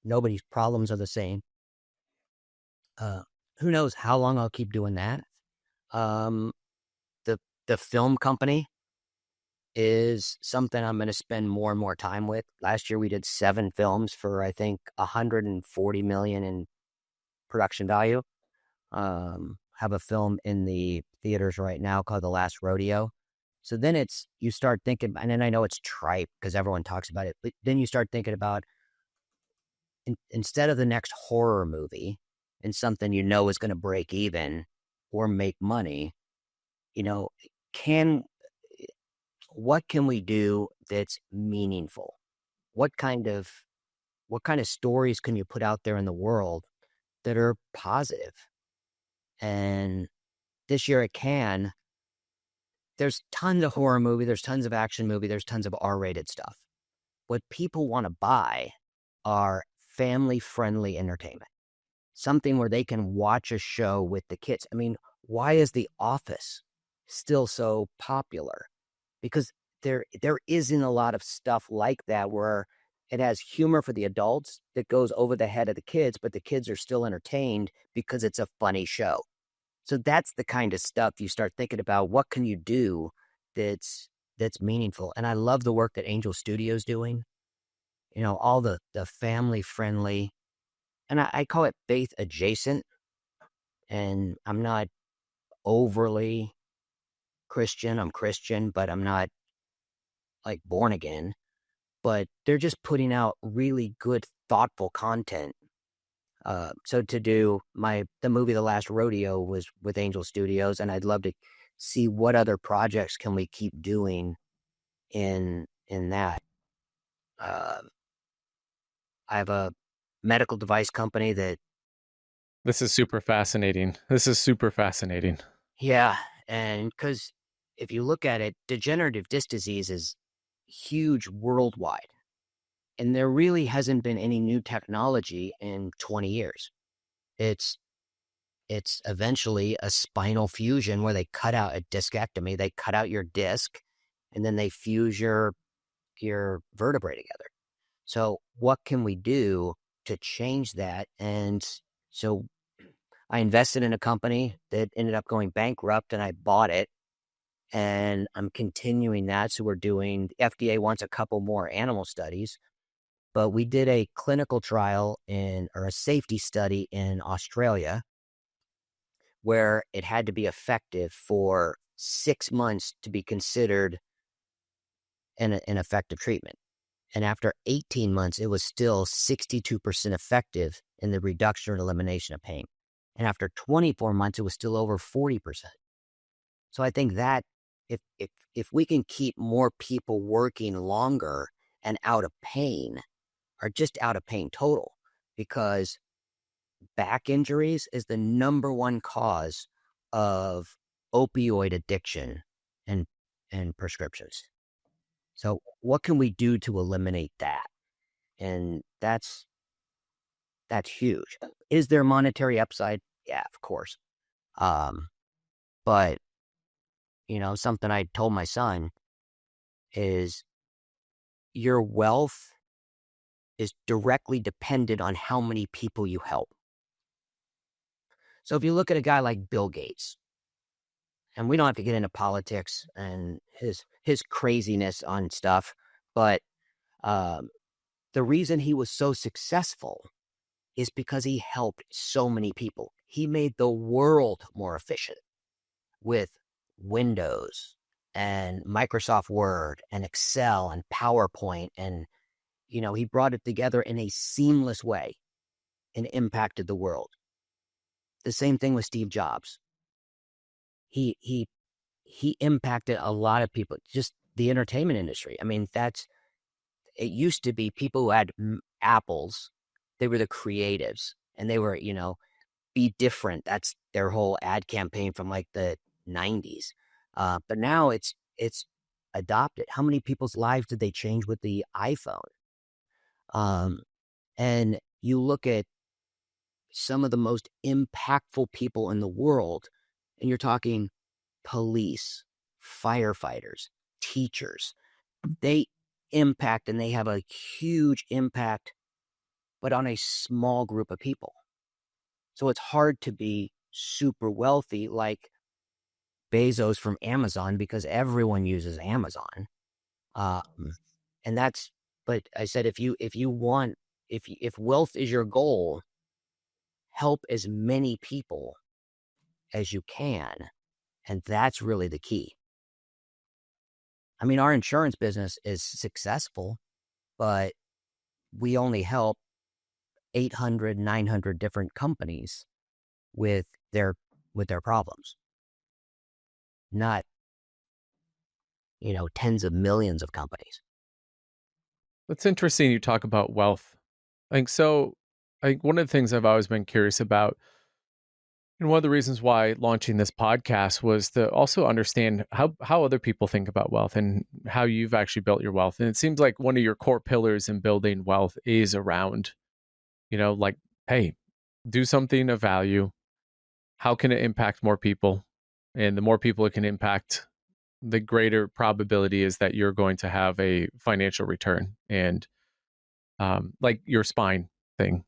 Nobody's problems are the same. Who knows how long I'll keep doing that. The film company is something I'm going to spend more and more time with. Last year we did 7 films for, I think, $140 million in production value. Have a film in the theaters right now called The Last Rodeo. So then you start thinking, and then I know it's trite because everyone talks about it, but then you start thinking about, instead of the next horror movie and something is going to break even or make money, what can we do that's meaningful? What kind of stories can you put out there in the world that are positive? And this year at Cannes, there's tons of horror movie, there's tons of action movie, there's tons of R-rated stuff. What people want to buy are family-friendly entertainment. Something where they can watch a show with the kids. I mean, why is The Office still so popular? Because there isn't a lot of stuff like that where it has humor for the adults that goes over the head of the kids, but the kids are still entertained because it's a funny show. So that's the kind of stuff you start thinking about. What can you do that's meaningful? And I love the work that Angel Studio's doing. All the family friendly, and I call it faith adjacent. And I'm not overly Christian. I'm Christian, but I'm not like born again. But they're just putting out really good, thoughtful content. So to do the movie The Last Rodeo was with Angel Studios, and I'd love to see what other projects can we keep doing in that. I have a medical device company that. This is super fascinating. Yeah, and because if you look at it, degenerative disc disease is huge worldwide. And there really hasn't been any new technology in 20 years. It's it's eventually a spinal fusion where they cut out a discectomy. They cut out your disc and then they fuse your vertebrae together. So what can we do to change that? And so I invested in a company that ended up going bankrupt and I bought it. And I'm continuing that. So the FDA wants a couple more animal studies, but we did a clinical trial or a safety study in Australia where it had to be effective for 6 months to be considered an effective treatment. And after 18 months, it was still 62% effective in the reduction or elimination of pain. And after 24 months, it was still over 40%. So I think that if we can keep more people working longer and out of pain, or just out of pain total, because back injuries is the number one cause of opioid addiction and prescriptions. So what can we do to eliminate that? And that's huge. Is there monetary upside? Yeah, of course. But something I told my son is your wealth is directly dependent on how many people you help. So if you look at a guy like Bill Gates, and we don't have to get into politics and his craziness on stuff, but the reason he was so successful is because he helped so many people. He made the world more efficient with Windows and Microsoft Word and Excel and PowerPoint. And, he brought it together in a seamless way and impacted the world. The same thing with Steve Jobs. He impacted a lot of people, just the entertainment industry. I mean, it used to be people who had apples. They were the creatives and they were, be different. That's their whole ad campaign from like the 90s. But now it's adopted. How many people's lives did they change with the iPhone? And you look at some of the most impactful people in the world, and you're talking police, firefighters, teachers. They impact and they have a huge impact, but on a small group of people. So it's hard to be super wealthy like Bezos from Amazon because everyone uses Amazon. But I said, if wealth is your goal, help as many people as you can. And that's really the key. I mean, our insurance business is successful, but we only help 800, 900 different companies with their problems. Not, tens of millions of companies. It's interesting you talk about wealth. I think one of the things I've always been curious about, and one of the reasons why launching this podcast was to also understand how other people think about wealth and how you've actually built your wealth. And it seems like one of your core pillars in building wealth is around, like, hey, do something of value. How can it impact more people? And the more people it can impact, the greater probability is that you're going to have a financial return. And like your spine thing,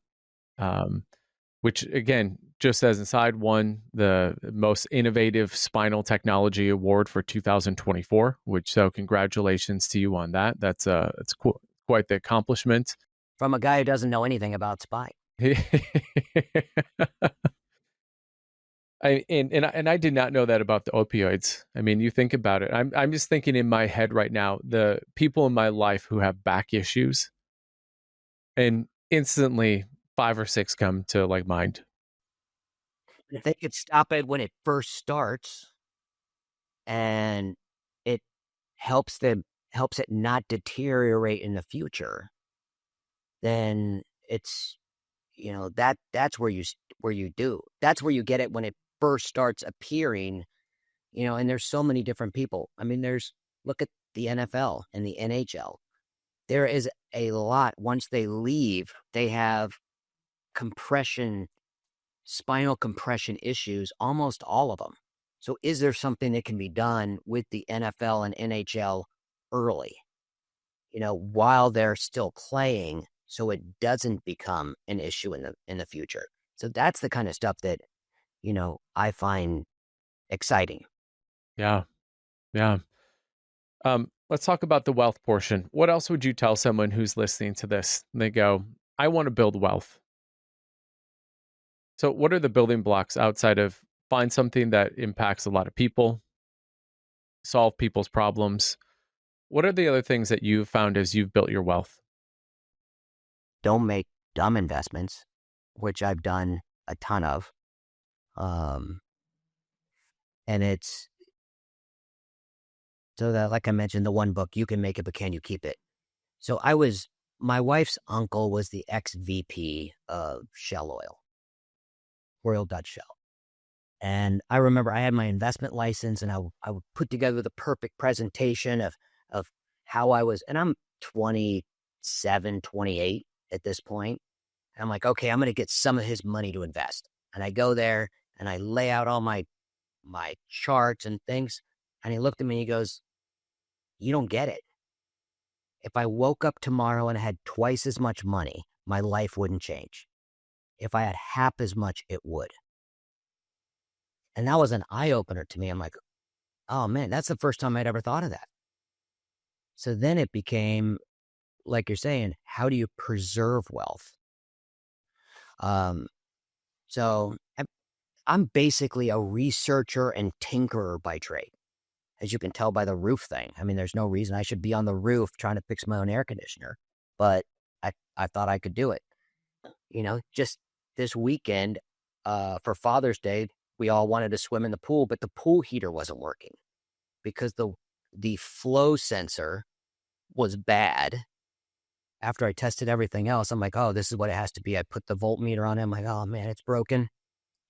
which again, just as an aside, won the most innovative spinal technology award for 2024, so congratulations to you on that. It's quite the accomplishment. From a guy who doesn't know anything about spine. I did not know that about the opioids. I mean, you think about it. I'm just thinking in my head right now, the people in my life who have back issues, and instantly 5 or 6 come to like mind. If they could stop it when it first starts, and it helps it not deteriorate in the future, then it's that's where you do. That's where you get it when it first starts appearing, and there's so many different people. I mean, look at the NFL and the NHL. There is a lot. Once they leave, they have compression spinal compression issues, almost all of them. So is there something that can be done with the NFL and NHL early, while they're still playing, so it doesn't become an issue in the future? So that's the kind of stuff that, I find exciting. Yeah. Yeah. Let's talk about the wealth portion. What else would you tell someone who's listening to this? They go, I want to build wealth. So, what are the building blocks outside of find something that impacts a lot of people, solve people's problems? What are the other things that you've found as you've built your wealth? Don't make dumb investments, which I've done a ton of. And it's so that, like I mentioned, the one book, You Can Make It, But Can You Keep It? So my wife's uncle was the ex-VP of Shell Oil, Royal Dutch Shell. And I remember I had my investment license, and I would put together the perfect presentation of how I was, and I'm 27, 28 at this point. And I'm like, okay, I'm going to get some of his money to invest. And I go there and I lay out all my charts and things. And he looked at me and he goes, you don't get it. If I woke up tomorrow and I had twice as much money, my life wouldn't change. If I had half as much, it would. And that was an eye-opener to me. I'm like, oh man, that's the first time I'd ever thought of that. So then it became, like you're saying, how do you preserve wealth? So I'm basically a researcher and tinkerer by trade, as you can tell by the roof thing. I mean, there's no reason I should be on the roof trying to fix my own air conditioner, but I thought I could do it. Just this weekend, for Father's Day, we all wanted to swim in the pool, but the pool heater wasn't working because the flow sensor was bad. After I tested everything else, I'm like, oh, this is what it has to be. I put the voltmeter on it. I'm like, oh man, it's broken.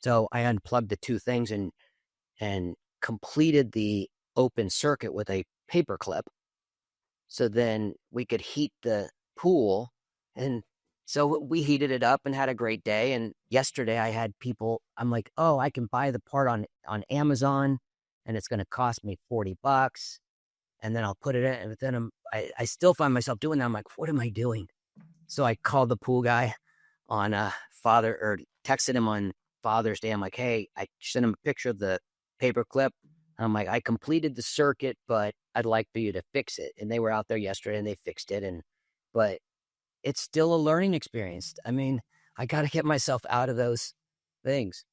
So I unplugged the two things and completed the open circuit with a paper clip. So then we could heat the pool. And so we heated it up and had a great day. And yesterday I had people, I'm like, oh, I can buy the part on Amazon and it's going to cost me $40. And then I'll put it in. And then I still find myself doing that. I'm like, what am I doing? So I called the pool guy on texted him on Father's Day. I'm like, hey, I sent him a picture of the paper clip. I'm like, I completed the circuit, but I'd like for you to fix it. And they were out there yesterday and they fixed it. But it's still a learning experience. I mean, I got to get myself out of those things.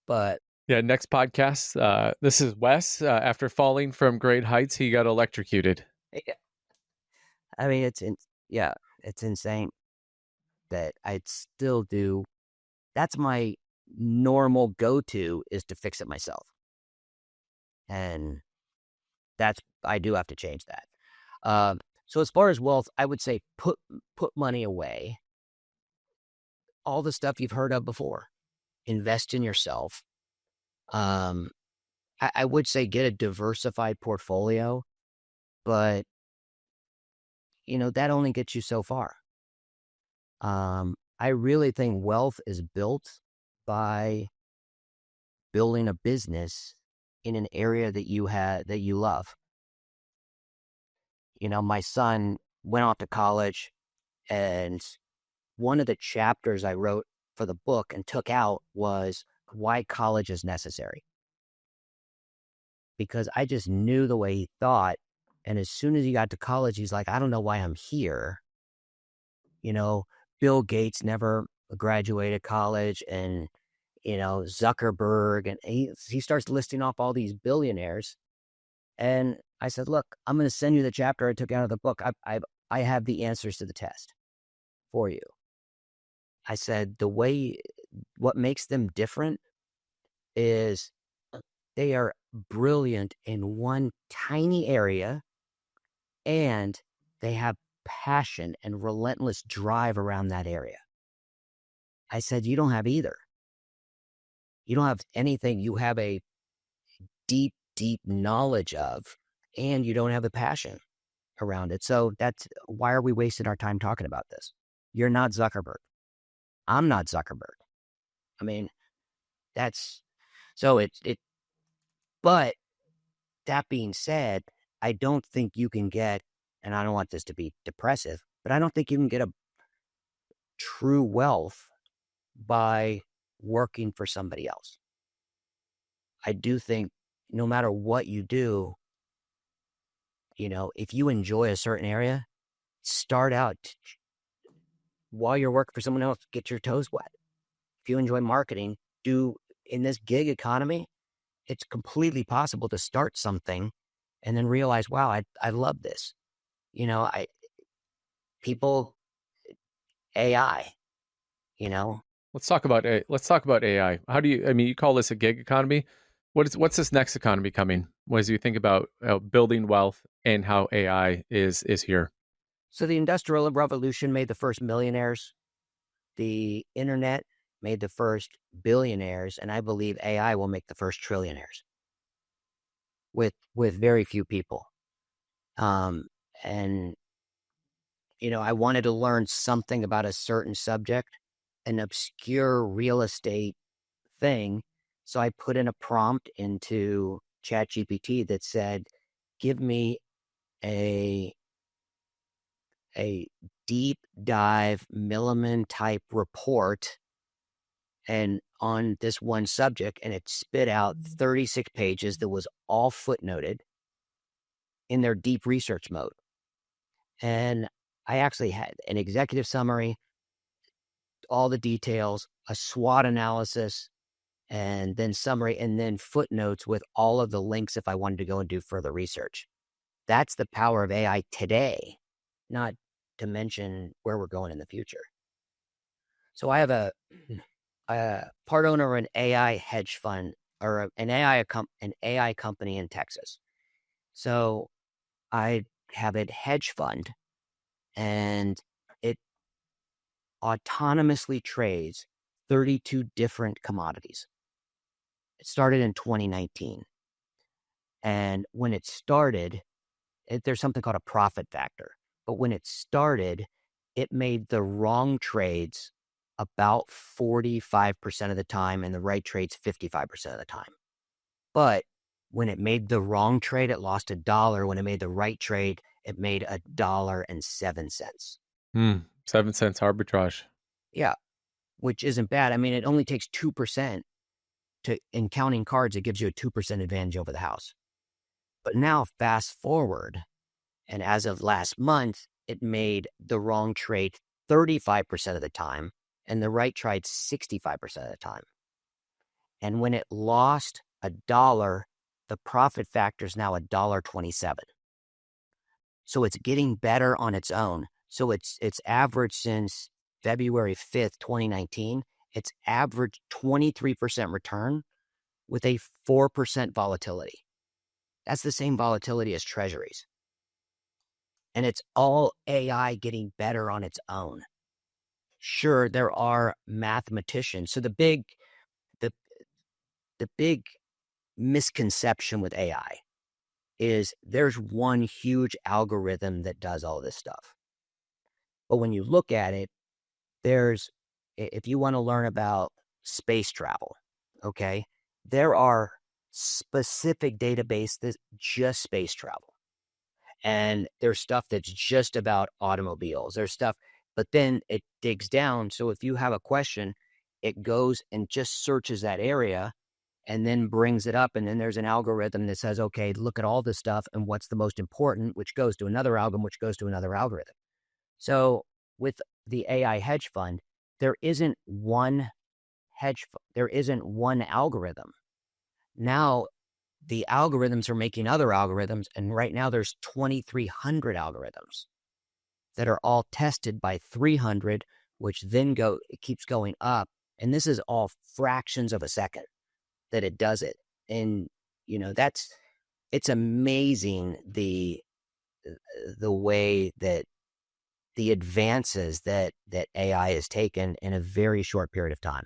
But yeah, next podcast. This is Wes. After falling from great heights, he got electrocuted. I mean, it's insane that I'd still do. That's my normal go-to, is to fix it myself. And I do have to change that. So as far as wealth, I would say put money away. All the stuff you've heard of before. Invest in yourself. I would say get a diversified portfolio, but that only gets you so far. I really think wealth is built by building a business in an area that you love. My son went off to college, and one of the chapters I wrote for the book and took out was why college is necessary. Because I just knew the way he thought. And as soon as he got to college, he's like, I don't know why I'm here. Bill Gates never graduated college, and, Zuckerberg, and he starts listing off all these billionaires. And I said, look, I'm going to send you the chapter I took out of the book. I have the answers to the test for you. I said, what makes them different is they are brilliant in one tiny area, and they have passion and relentless drive around that area. I said, you don't have either. You don't have anything. You have a deep, deep knowledge of, and you don't have the passion around it. So why are we wasting our time talking about this? You're not Zuckerberg. I'm not Zuckerberg. I mean, That's so it. But that being said, I don't think you can get, and I don't want this to be depressive, but I don't think you can get a true wealth by working for somebody else. I do think no matter what you do, if you enjoy a certain area, start out while you're working for someone else, get your toes wet. If you enjoy marketing, in this gig economy, it's completely possible to start something and then realize, wow, I love this. People, AI, you know, Let's talk about AI. How do you? I mean, you call this a gig economy. What's this next economy coming? As you think about building wealth and how AI is here. So the Industrial Revolution made the first millionaires. The internet made the first billionaires, and I believe AI will make the first trillionaires with very few people. And I wanted to learn something about a certain subject, an obscure real estate thing. So I put in a prompt into ChatGPT that said, give me a deep dive Milliman type report and on this one subject, and it spit out 36 pages that was all footnoted in their deep research mode. And I actually had an executive summary, all the details, a SWOT analysis, and then summary, and then footnotes with all of the links if I wanted to go and do further research. That's the power of AI today, not to mention where we're going in the future. So I have a part owner of an AI hedge fund or an AI company in Texas. So I have a hedge fund, and it autonomously trades 32 different commodities. It started in 2019. And when it started, there's something called a profit factor. But when it started, it made the wrong trades about 45% of the time and the right trades 55% of the time. But when it made the wrong trade, it lost $1. When it made the right trade, it made $1.07. 7 cents arbitrage. Yeah, which isn't bad. I mean, it only takes 2% in counting cards, it gives you a 2% advantage over the house. But now fast forward, and as of last month, it made the wrong trade 35% of the time and the right trade 65% of the time. And when it lost $1, the profit factor is now $1.27. So it's getting better on its own. So it's averaged since February 5th, 2019. It's averaged 23% return with a 4% volatility. That's the same volatility as treasuries. And it's all AI getting better on its own. Sure, there are mathematicians. So the big misconception with AI is there's one huge algorithm that does all this stuff. But when you look at it, if you want to learn about space travel, okay, there are specific databases that just space travel. And there's stuff that's just about automobiles. There's stuff, but then it digs down. So if you have a question, it goes and just searches that area and then brings it up. And then there's an algorithm that says, okay, look at all this stuff and what's the most important, which goes to another algorithm, which goes to another algorithm. So with the AI hedge fund, there isn't one there isn't one algorithm. Now the algorithms are making other algorithms, and right now there's 2,300 algorithms that are all tested by 300, which then it keeps going up. And this is all fractions of a second that it does it. And, it's amazing the way that the advances that AI has taken in a very short period of time.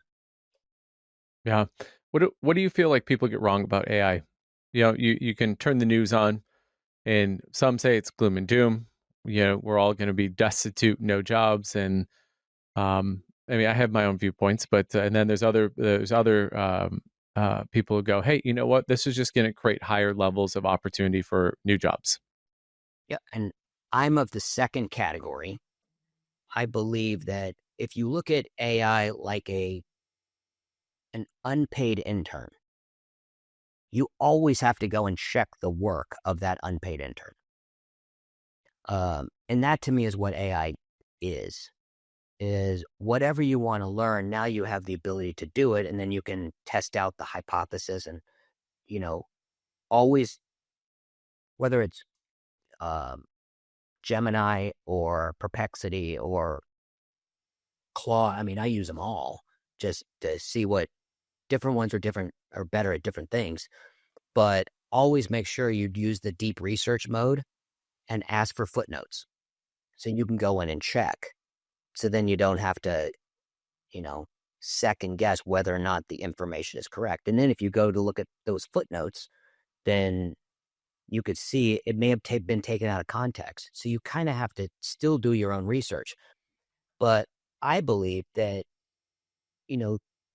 Yeah. What do you feel like people get wrong about AI? You can turn the news on and some say it's gloom and doom. We're all going to be destitute, no jobs. And I mean, I have my own viewpoints, but and then there's other people who go, hey, you know what? This is just going to create higher levels of opportunity for new jobs. Yeah. And I'm of the second category. I believe that if you look at AI like an unpaid intern, you always have to go and check the work of that unpaid intern. And that to me is what AI is whatever you want to learn. Now you have the ability to do it, and then you can test out the hypothesis and, always, whether it's Gemini or Perplexity or Claw. I mean, I use them all just to see what different ones are different or better at different things. But always make sure you use the deep research mode and ask for footnotes so you can go in and check. So then you don't have to, second guess whether or not the information is correct. And then if you go to look at those footnotes, then you could see it may have been taken out of context. So you kind of have to still do your own research. But I believe that,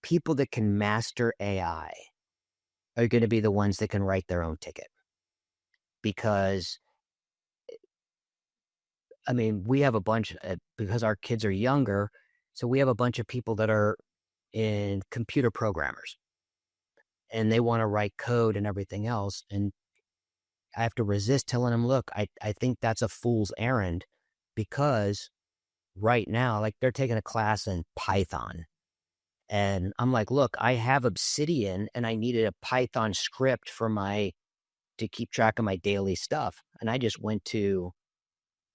people that can master AI are going to be the ones that can write their own ticket. Because, I mean, we have a bunch, because our kids are younger, so we have a bunch of people that are in computer programmers. And they want to write code and everything else. And I have to resist telling them, look, I think that's a fool's errand, because right now, like, they're taking a class in Python. And I'm like, look, I have Obsidian and I needed a Python script to keep track of my daily stuff. And I just went to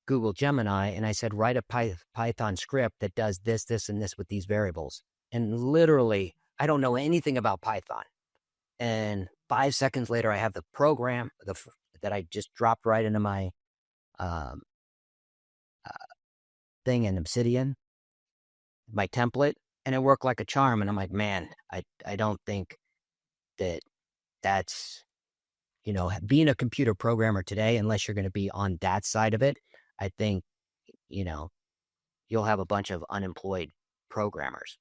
Google Gemini and I said, write a Python script that does this, this, and this with these variables. And literally, I don't know anything about Python. And 5 seconds later, I have the program that I just dropped right into my thing in Obsidian, my template, and it worked like a charm. And I'm like, man, I don't think that's, being a computer programmer today, unless you're going to be on that side of it, I think, you'll have a bunch of unemployed programmers.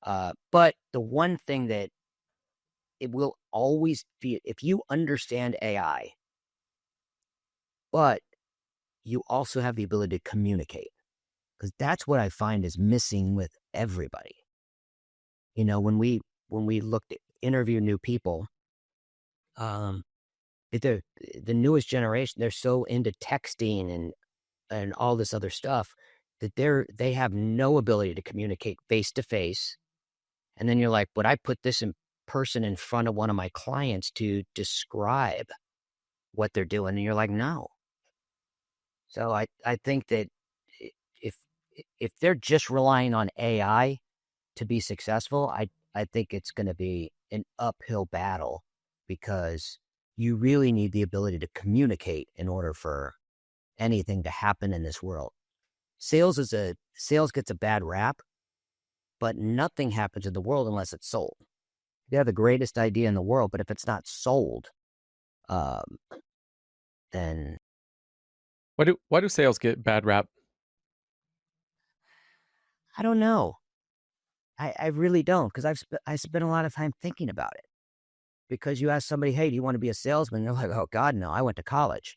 But the one thing that it will always be, if you understand AI, but you also have the ability to communicate, because that's what I find is missing with everybody. When we look to interview new people, the newest generation, they're so into texting and all this other stuff that they have no ability to communicate face to face. And then you're like, would I put this person in front of one of my clients to describe what they're doing? And you're like, no. So I think that if they're just relying on AI to be successful, I think it's going to be an uphill battle, because you really need the ability to communicate in order for anything to happen in this world. Sales gets a bad rap, but nothing happens in the world unless it's sold. You have the greatest idea in the world, but if it's not sold, then Why do sales get bad rap? I don't know. I really don't, because I spent a lot of time thinking about it. Because you ask somebody, hey, do you want to be a salesman? They're like, oh God, no, I went to college.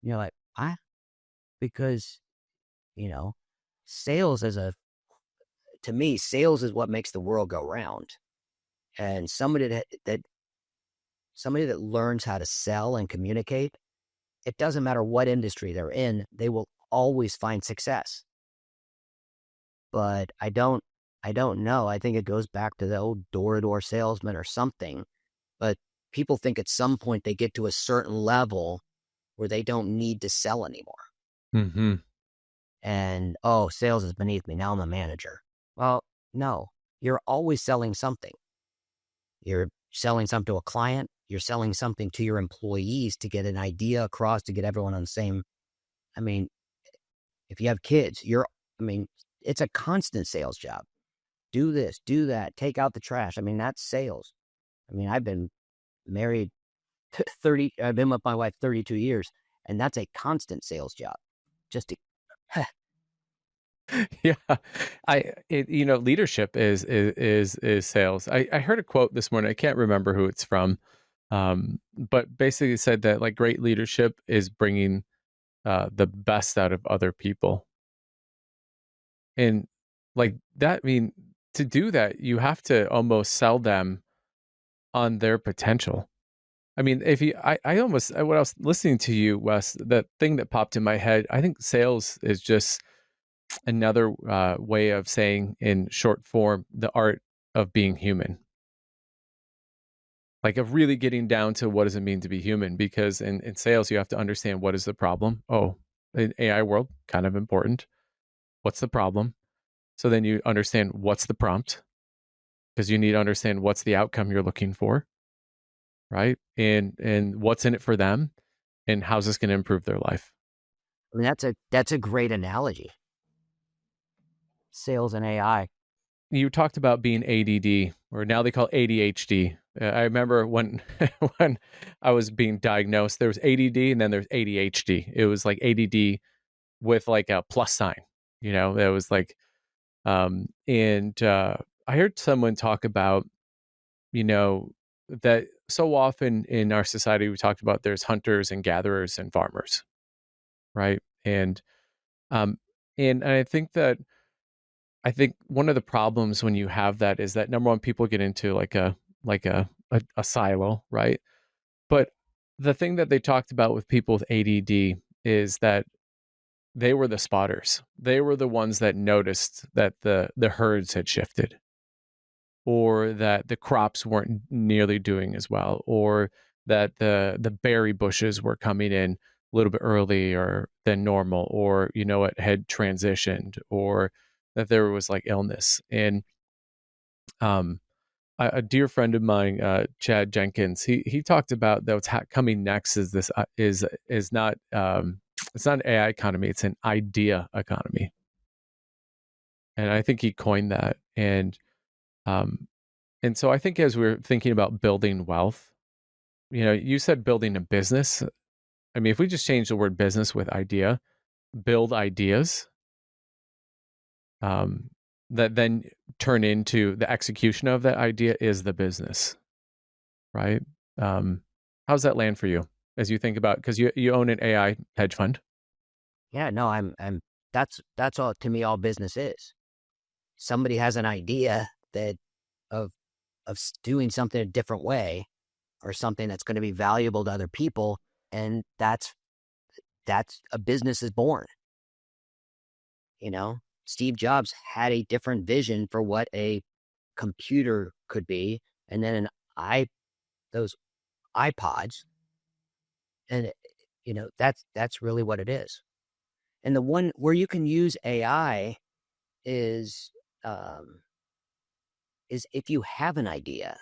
And you're like, ah, because, sales to me, sales is what makes the world go round. And somebody that learns how to sell and communicate, it doesn't matter what industry they're in, they will always find success. But I don't know. I think it goes back to the old door-to-door salesman or something. But people think at some point they get to a certain level where they don't need to sell anymore. Mm-hmm. And, sales is beneath me. Now I'm a manager. Well, no, you're always selling something. You're selling something to a client. You're selling something to your employees to get an idea across, to get everyone on the same. I mean, if you have kids, it's a constant sales job. Do this, do that, take out the trash. I mean, that's sales. I mean, I've been married I've been with my wife 32 years, and that's a constant sales job. Just to Yeah, leadership is sales. I heard a quote this morning. I can't remember who it's from, but basically said that like great leadership is bringing the best out of other people, and like that. I mean, to do that, you have to almost sell them on their potential. I mean, if you, I almost when I was listening to you, Wes, the thing that popped in my head, I think sales is just another way of saying in short form the art of being human, like of really getting down to what does it mean to be human, because in sales you have to understand what is the problem. Oh, in AI world, kind of important, what's the problem? So then you understand what's the prompt, because you need to understand what's the outcome you're looking for, right? And what's in it for them, and how's this going to improve their life. I mean, that's a great analogy. Sales and AI. You talked about being ADD, or now they call it ADHD. I remember when when I was being diagnosed, there was ADD and then there's ADHD. It was like ADD with like a plus sign, it was like, and I heard someone talk about, that so often in our society, we talked about there's hunters and gatherers and farmers, right? Um, and I think one of the problems when you have that is that number one, people get into like a silo, right? But the thing that they talked about with people with ADD is that they were the spotters. They were the ones that noticed that the herds had shifted, or that the crops weren't nearly doing as well, or that the berry bushes were coming in a little bit earlier than normal, or it had transitioned, or that there was like illness. And um a dear friend of mine, Chad Jenkins, he talked about that what's coming next is this is not it's not an AI economy, it's an idea economy, and I think he coined that. Um, and so I think as we're thinking about building wealth, you said building a business. I mean, if we just change the word business with idea, build ideas, um, that then turn into the execution of that idea is the business, right? Um, how's that land for you as you think about, because you own an AI hedge fund? Yeah, no, that's all to me. All business is. Somebody has an idea that of doing something a different way, or something that's going to be valuable to other people, and that's a business is born. Steve Jobs had a different vision for what a computer could be, and then those iPods, and that's really what it is. And the one where you can use AI is um, is if you have an idea,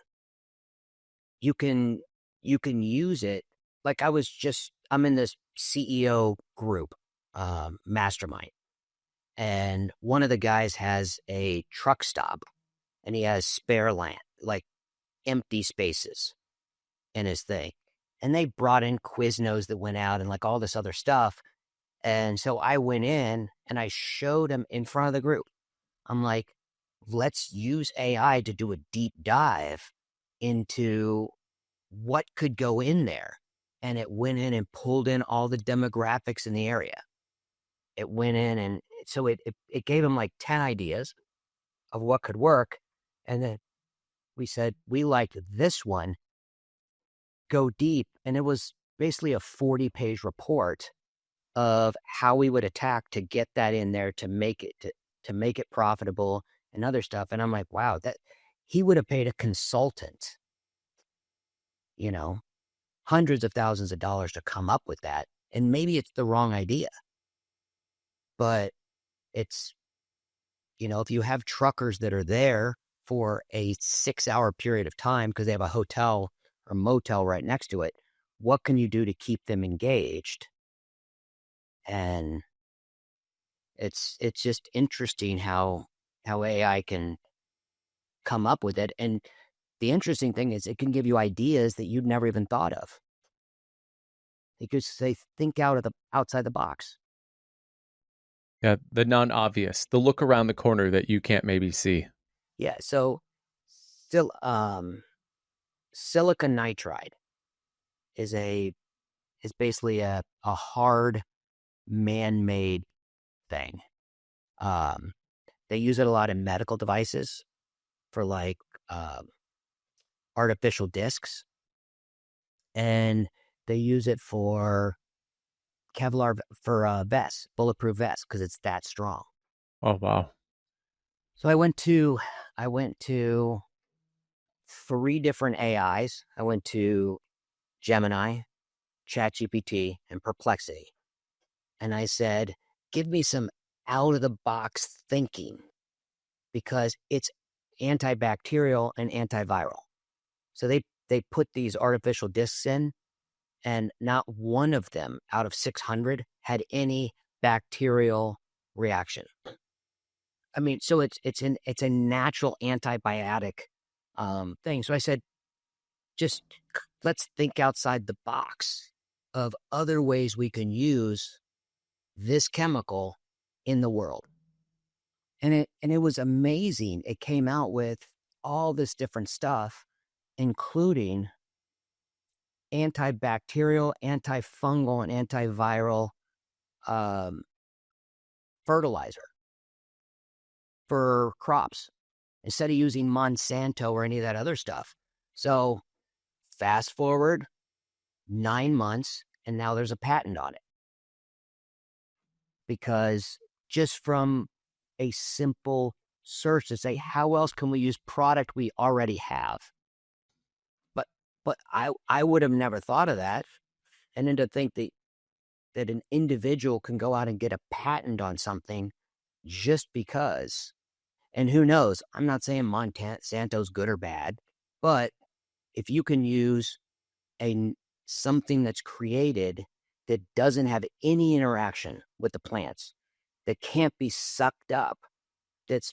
you can use it. Like I'm in this CEO group, mastermind, and one of the guys has a truck stop, and he has spare land, like empty spaces in his thing. And they brought in Quiznos that went out and like all this other stuff. And so I went in and I showed him in front of the group. I'm like, let's use AI to do a deep dive into what could go in there. And it went in and pulled in all the demographics in the area. It went in, and so it gave him like 10 ideas of what could work. And then we said, we like this one, go deep. And it was basically a 40-page report of how we would attack to get that in there, to make it profitable and other stuff. And I'm like, wow, that he would have paid a consultant, hundreds of thousands of dollars to come up with that. And maybe it's the wrong idea, but it's, if you have truckers that are there for a 6-hour period of time because they have a hotel or motel right next to it, what can you do to keep them engaged? And it's just interesting how AI can come up with it. And the interesting thing is it can give you ideas that you'd never even thought of. It could say, think outside the box. Yeah, the non-obvious, the look around the corner that you can't maybe see. Yeah. So still, silicon nitride is basically a hard man-made thing. Um, they use it a lot in medical devices for like artificial discs, and they use it for Kevlar for vests, bulletproof vests, because it's that strong. Oh, wow. So I went to 3 different AIs. I went to Gemini, ChatGPT, and Perplexity. And I said, give me some out of the box thinking, because it's antibacterial and antiviral. So they put these artificial discs in, and not one of them out of 600 had any bacterial reaction. I mean, so it's a natural antibiotic thing. So I said, just let's think outside the box of other ways we can use this chemical in the world. And it was amazing. It came out with all this different stuff, including antibacterial, antifungal, and antiviral fertilizer for crops instead of using Monsanto or any of that other stuff. So fast forward 9 months, and now there's a patent on it, because just from a simple search to say, how else can we use product we already have? But I would have never thought of that. And then to think that an individual can go out and get a patent on something just because. And who knows? I'm not saying Monsanto's good or bad, but if you can use something that's created that doesn't have any interaction with the plants, that can't be sucked up, that's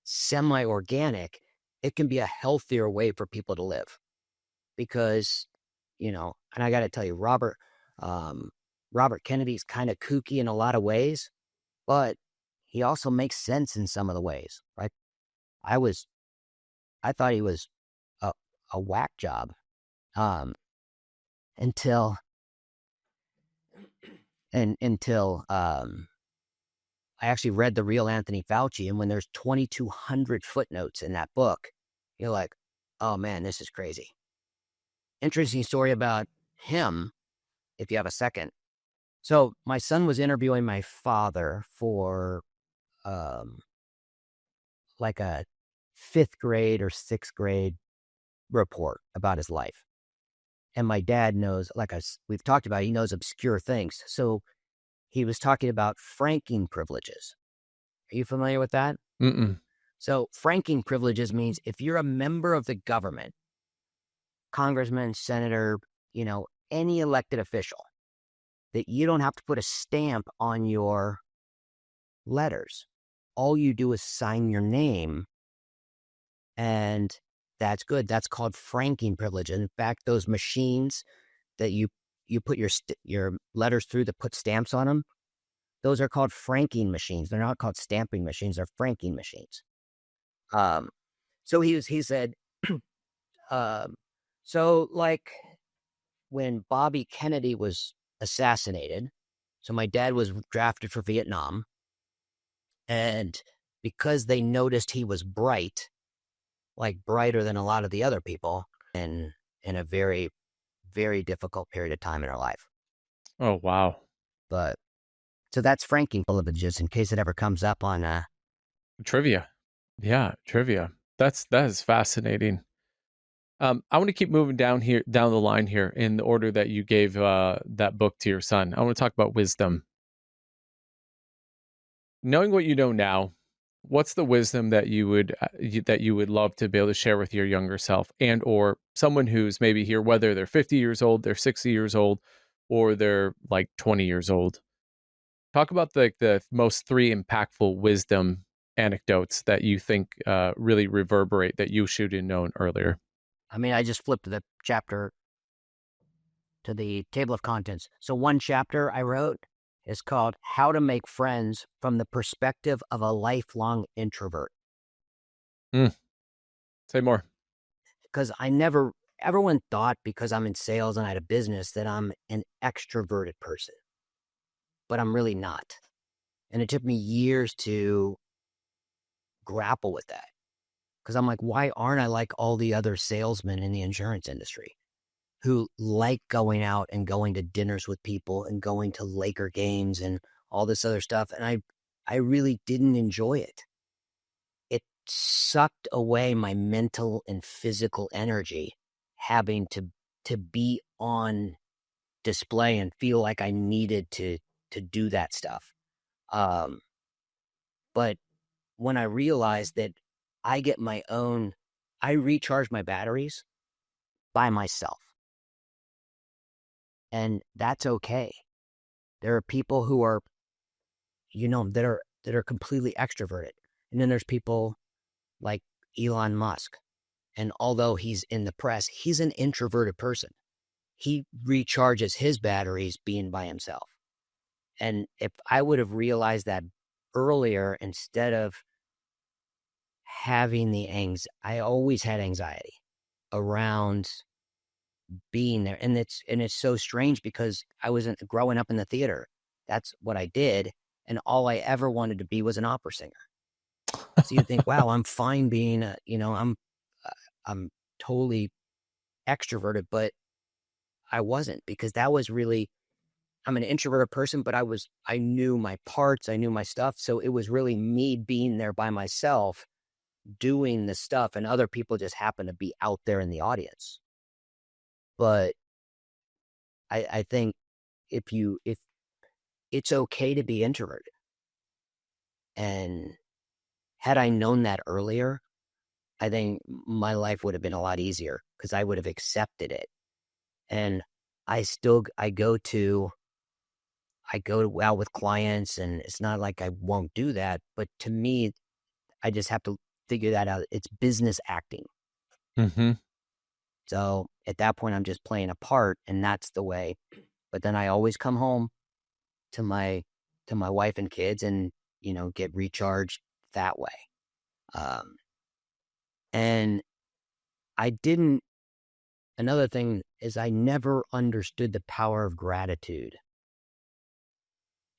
semi-organic, it can be a healthier way for people to live. Because, and I got to tell you, Robert Kennedy's kind of kooky in a lot of ways, but he also makes sense in some of the ways, right? I thought he was a whack job until I actually read The Real Anthony Fauci, and when there's 2,200 footnotes in that book, you're like, oh man, this is crazy. Interesting story about him, if you have a second. So my son was interviewing my father for like a 5th grade or 6th grade report about his life. And my dad knows, we've talked about, he knows obscure things. So he was talking about franking privileges. Are you familiar with that? Mm-mm. So franking privileges means if you're a member of the government, congressman, senator, any elected official, that you don't have to put a stamp on your letters. All you do is sign your name, and that's good. That's called franking privilege. And in fact, those machines that you put your letters through that put stamps on them, those are called franking machines. They're not called stamping machines. They're franking machines. So he said, so like when Bobby Kennedy was assassinated, so my dad was drafted for Vietnam, and because they noticed he was bright, like brighter than a lot of the other people, in a very, very difficult period of time in our life. Oh, wow. But so that's franking privileges in case it ever comes up on Trivia. Yeah, trivia. That is fascinating. I want to keep moving down the line here in the order that you gave that book to your son. I want to talk about wisdom. Knowing what you know now, what's the wisdom that you would love to be able to share with your younger self, and or someone who's maybe here, whether they're 50 years old, they're 60 years old, or they're like 20 years old? Talk about the most 3 impactful wisdom anecdotes that you think really reverberate that you should have known earlier. I mean, I just flipped the chapter to the table of contents. So one chapter I wrote It's called How to Make Friends from the Perspective of a Lifelong Introvert. Say more. Because everyone thought because I'm in sales and I had a business that I'm an extroverted person, but I'm really not. And it took me years to grapple with that. Because I'm like, why aren't I like all the other salesmen in the insurance industry who like going out and going to dinners with people and going to Laker games and all this other stuff? And I really didn't enjoy it. It sucked away my mental and physical energy having to be on display and feel like I needed to do that stuff. But when I realized that I recharge my batteries by myself. And that's okay. There are people who are, that are completely extroverted. And then there's people like Elon Musk. And although he's in the press, he's an introverted person. He recharges his batteries being by himself. And if I would have realized that earlier, instead of having I always had anxiety around being there. And it's so strange because I wasn't growing up in the theater. That's what I did. And all I ever wanted to be was an opera singer. So you think, wow, I'm fine being, I'm totally extroverted, but I wasn't, because that was really, I'm an introverted person, but I knew my parts, I knew my stuff. So it was really me being there by myself doing the stuff, and other people just happen to be out there in the audience. But I think if it's okay to be introverted, and had I known that earlier, I think my life would have been a lot easier because I would have accepted it. And I go out with clients, and it's not like I won't do that, but to me, I just have to figure that out. It's business acting. Mm-hmm. So at that point, I'm just playing a part, and that's the way. But then I always come home to my wife and kids, and get recharged that way. And another thing is, I never understood the power of gratitude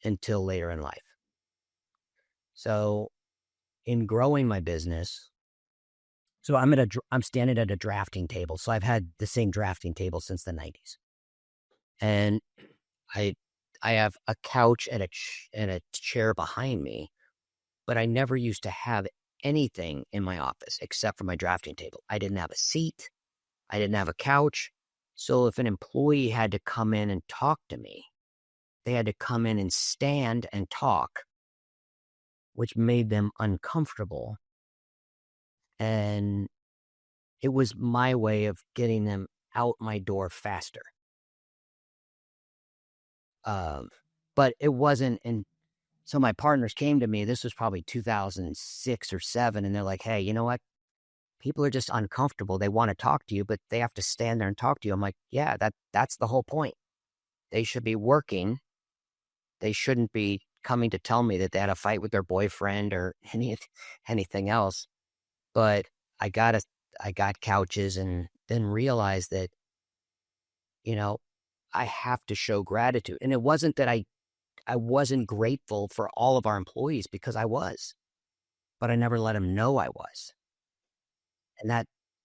until later in life. So in growing my business, so I'm standing at a drafting table. So I've had the same drafting table since the 90s. And I have a couch and a chair behind me, but I never used to have anything in my office except for my drafting table. I didn't have a seat. I didn't have a couch. So if an employee had to come in and talk to me, they had to come in and stand and talk, which made them uncomfortable. And it was my way of getting them out my door faster. But it wasn't. And so my partners came to me, this was probably 2006 or 7. And they're like, hey, you know what? People are just uncomfortable. They want to talk to you, but they have to stand there and talk to you. I'm like, yeah, that's the whole point. They should be working. They shouldn't be coming to tell me that they had a fight with their boyfriend or anything else. But I got couches, and then realized that, I have to show gratitude. And it wasn't that I wasn't grateful for all of our employees, because I was, but I never let them know I was. And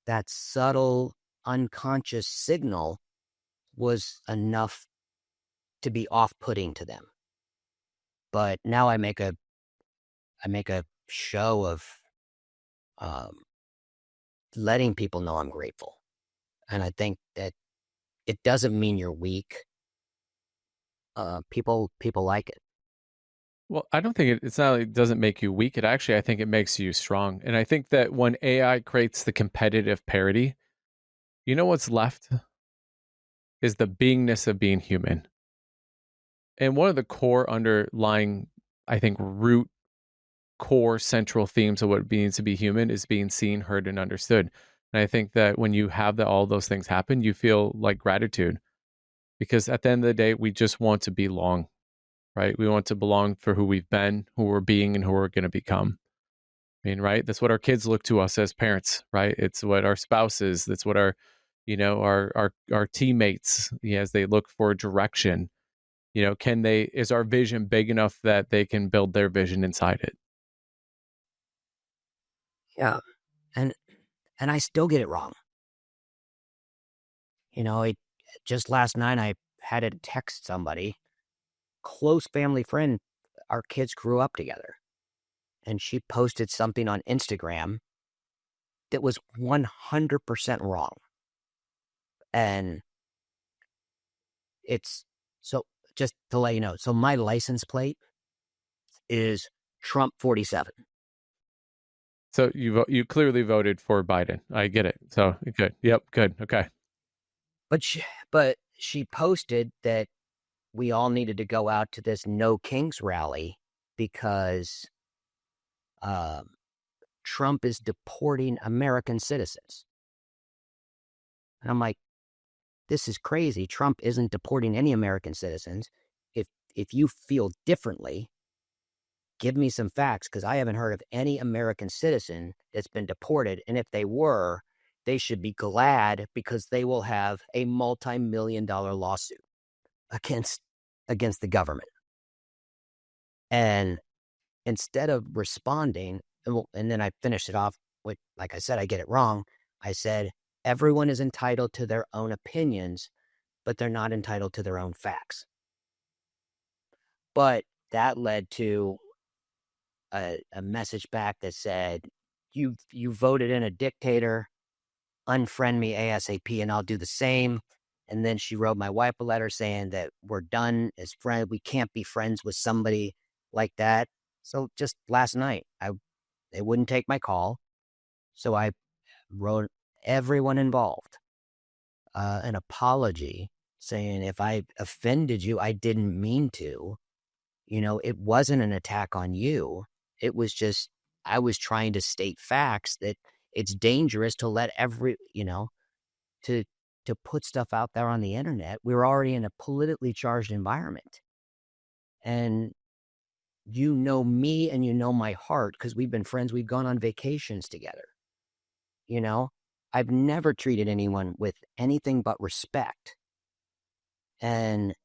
that subtle, unconscious signal was enough to be off-putting to them. But now I make a show of letting people know I'm grateful. And I think that it doesn't mean you're weak. People like it. Well, I don't think it's not like it doesn't make you weak. I think it makes you strong. And I think that when AI creates the competitive parity, you know what's left is the beingness of being human. And one of the core underlying, I think, root core central themes of what it means to be human is being seen, heard, and understood. And I think that when you have all those things happen, you feel like gratitude, because at the end of the day, we just want to belong, right? We want to belong for who we've been, who we're being, and who we're going to become. I mean, right? That's what our kids look to us as parents, right? It's what our spouses, that's what our, our teammates, as they look for direction, is our vision big enough that they can build their vision inside it? Yeah. And I still get it wrong. Just last night I had to text somebody, close family friend. Our kids grew up together, and she posted something on Instagram that was 100% wrong. And it's so, just to let you know, so my license plate is Trump 47. So you clearly voted for Biden. I get it. So good. Yep. Good. Okay. But she posted that we all needed to go out to this No Kings rally because Trump is deporting American citizens. And I'm like, this is crazy. Trump isn't deporting any American citizens. If you feel differently, give me some facts, because I haven't heard of any American citizen that's been deported. And if they were, they should be glad, because they will have a multi-million-dollar lawsuit against the government. And instead of responding, and then I finished it off with, like I said, I get it wrong. I said, everyone is entitled to their own opinions, but they're not entitled to their own facts. But that led to a message back that said, you voted in a dictator, unfriend me ASAP and I'll do the same. And then she wrote my wife a letter saying that we're done as friends. We can't be friends with somebody like that. So just last night, they wouldn't take my call. So I wrote everyone involved an apology, saying, if I offended you, I didn't mean to. It wasn't an attack on you. It was just, I was trying to state facts that it's dangerous to let to put stuff out there on the internet. We were already in a politically charged environment. And me and my heart, because we've been friends. We've gone on vacations together. I've never treated anyone with anything but respect. And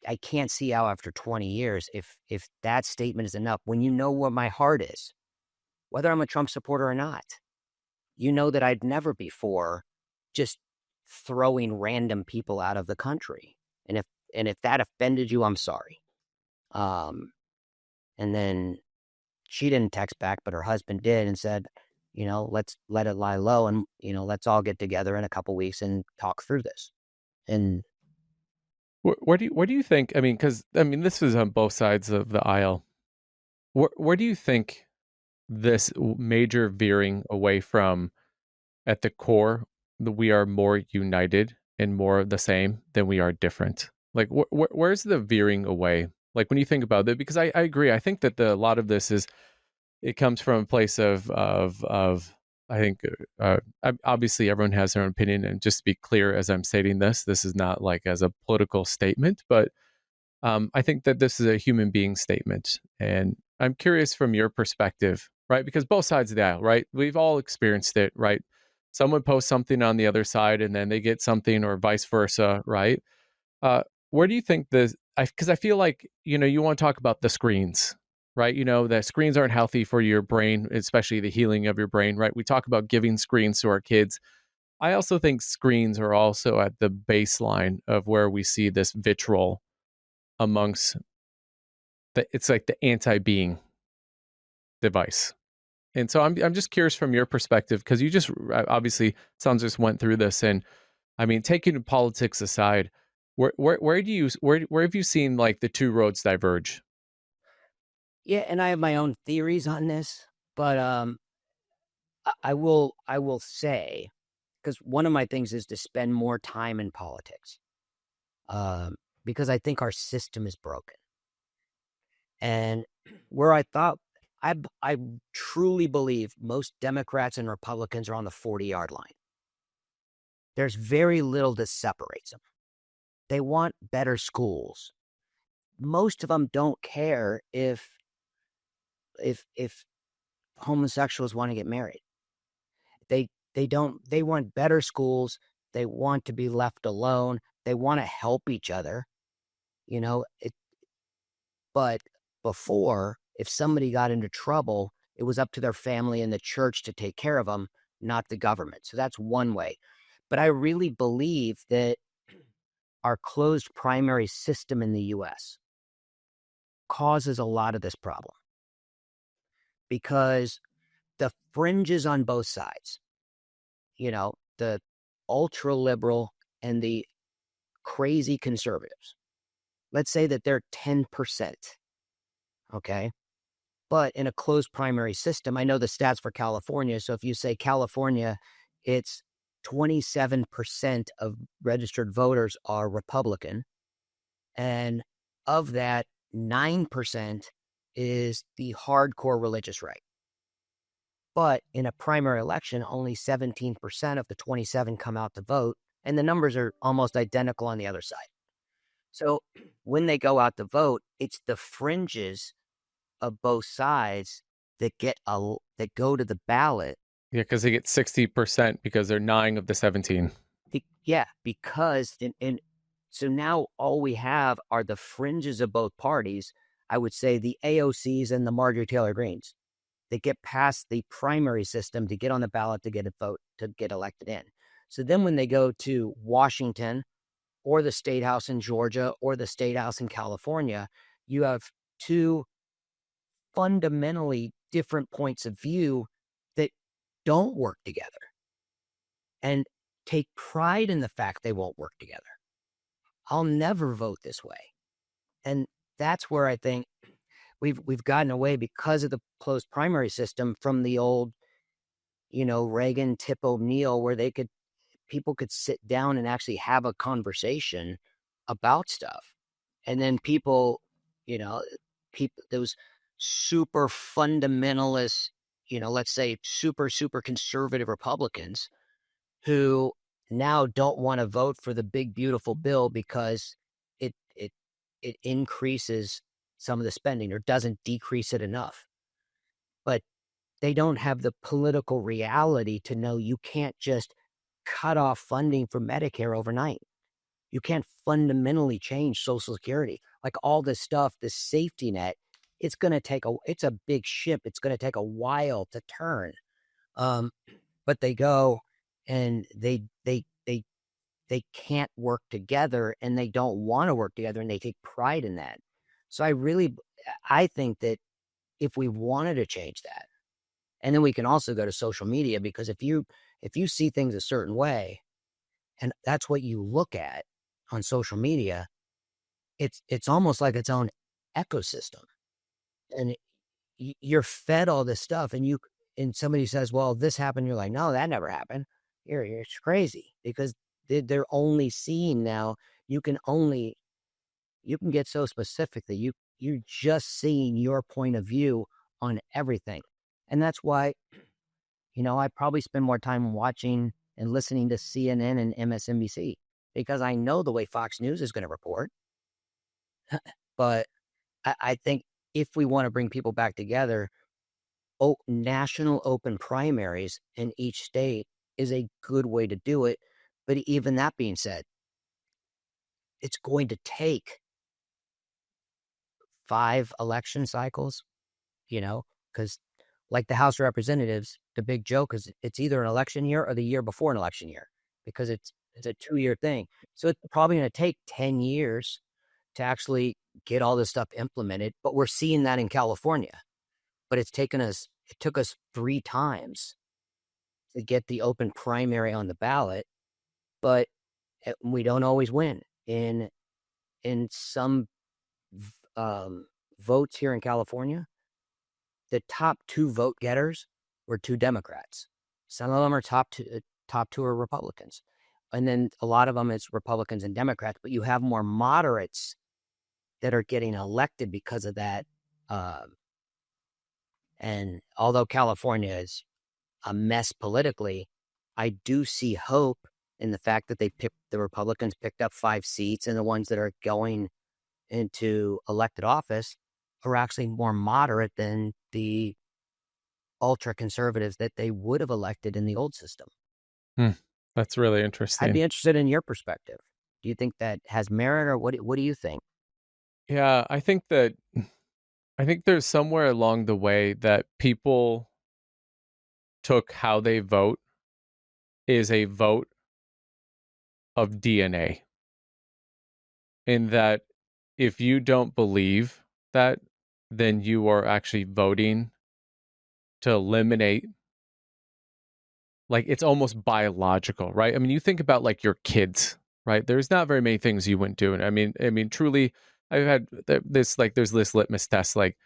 I can't see how after 20 years, if that statement is enough, when you know what my heart is, whether I'm a Trump supporter or not, that I'd never before just throwing random people out of the country. And if that offended you, I'm sorry. And then she didn't text back, but her husband did, and said, let's let it lie low, and, let's all get together in a couple weeks and talk through this. And where do you think? I mean, because this is on both sides of the aisle. Where do you think this major veering away from, at the core, that we are more united and more of the same than we are different? Like, where's the veering away? Like, when you think about it, because I agree. I think that a lot of this it comes from a place of I think obviously everyone has their own opinion, and just to be clear, as I'm stating this is not like as a political statement, but I think that this is a human being statement. And I'm curious from your perspective, right? Because both sides of the aisle, right? We've all experienced it, right? Someone posts something on the other side and then they get something, or vice versa, right? Where do you think because I feel like, you want to talk about the screens, right? That screens aren't healthy for your brain, especially the healing of your brain, right? We talk about giving screens to our kids. I also think screens are also at the baseline of where we see this vitriol amongst it's like the anti-being device. And so I'm just curious from your perspective, because you just obviously sounds just went through this, and taking politics aside, where have you seen like the two roads diverge? yeah, and I have my own theories on this, but I will say, because one of my things is to spend more time in politics, because I think our system is broken. And where I truly believe most Democrats and Republicans are on the 40-yard line. There's very little that separates them. They want better schools. most of them don't care if homosexuals want to get married. They don't. They want better schools. They want to be left alone. They want to help each other. But before, if somebody got into trouble, it was up to their family and the church to take care of them, not the government. So that's one way. But I really believe that our closed primary system in the US causes a lot of this problem, because the fringes on both sides, the ultra liberal and the crazy conservatives, let's say that they're 10%. Okay. But in a closed primary system, I know the stats for California. So if you say California, it's 27% of registered voters are Republican. And of that, 9% is the hardcore religious right. But in a primary election, only 17% of the 27 come out to vote. And the numbers are almost identical on the other side. So when they go out to vote, it's the fringes of both sides that go to the ballot. Yeah, because they get 60% because they're 9 of the 17. Because so now all we have are the fringes of both parties. I would say the AOCs and the Marjorie Taylor Greens that get past the primary system to get on the ballot to get a vote to get elected in. So then when they go to Washington or the state house in Georgia or the state house in California, you have two fundamentally different points of view that don't work together and take pride in the fact they won't work together. I'll never vote this way. And that's where I think we've gotten away, because of the closed primary system, from the old, Reagan, Tip O'Neill, where people could sit down and actually have a conversation about stuff. And then those super fundamentalist, let's say super, super conservative Republicans who now don't want to vote for the big, beautiful bill because it increases some of the spending or doesn't decrease it enough. But they don't have the political reality to know you can't just cut off funding for Medicare overnight. You can't fundamentally change Social Security. Like all this stuff, this safety net, it's a big ship. It's going to take a while to turn. But they go and they can't work together, and they don't want to work together, and they take pride in that. So I think that if we wanted to change that, and then we can also go to social media, because if you see things a certain way, and that's what you look at on social media, it's almost like its own ecosystem, and you're fed all this stuff, and somebody says, well, this happened. You're like, no, that never happened. It's crazy, because they're only seeing now. You can get so specific that you're just seeing your point of view on everything. And that's why, I probably spend more time watching and listening to CNN and MSNBC, because I know the way Fox News is going to report. But I think if we want to bring people back together, national open primaries in each state is a good way to do it. But even that being said, it's going to take 5 election cycles, because like the House of Representatives, the big joke is it's either an election year or the year before an election year, because it's a 2-year thing. So it's probably going to take 10 years to actually get all this stuff implemented. But we're seeing that in California. But it took us 3 times to get the open primary on the ballot. But we don't always win. In some votes here in California, the top 2 vote getters were 2 Democrats. Some of them are top 2 are Republicans. And then a lot of them is Republicans and Democrats, but you have more moderates that are getting elected because of that. And although California is a mess politically, I do see hope in the fact that the Republicans picked up 5 seats, and the ones that are going into elected office are actually more moderate than the ultra conservatives that they would have elected in the old system. That's really I'd interesting. be interested in your perspective. Do you think that has merit, or what do you think? Yeah, I think there's somewhere along the way that people took how they vote is a vote of DNA. In that if you don't believe that, then you are actually voting to eliminate, like, it's almost biological, right? I mean, you think about like your kids, right? There's not very many things you wouldn't do. And I mean, truly, I've had this, like, there's this litmus test, like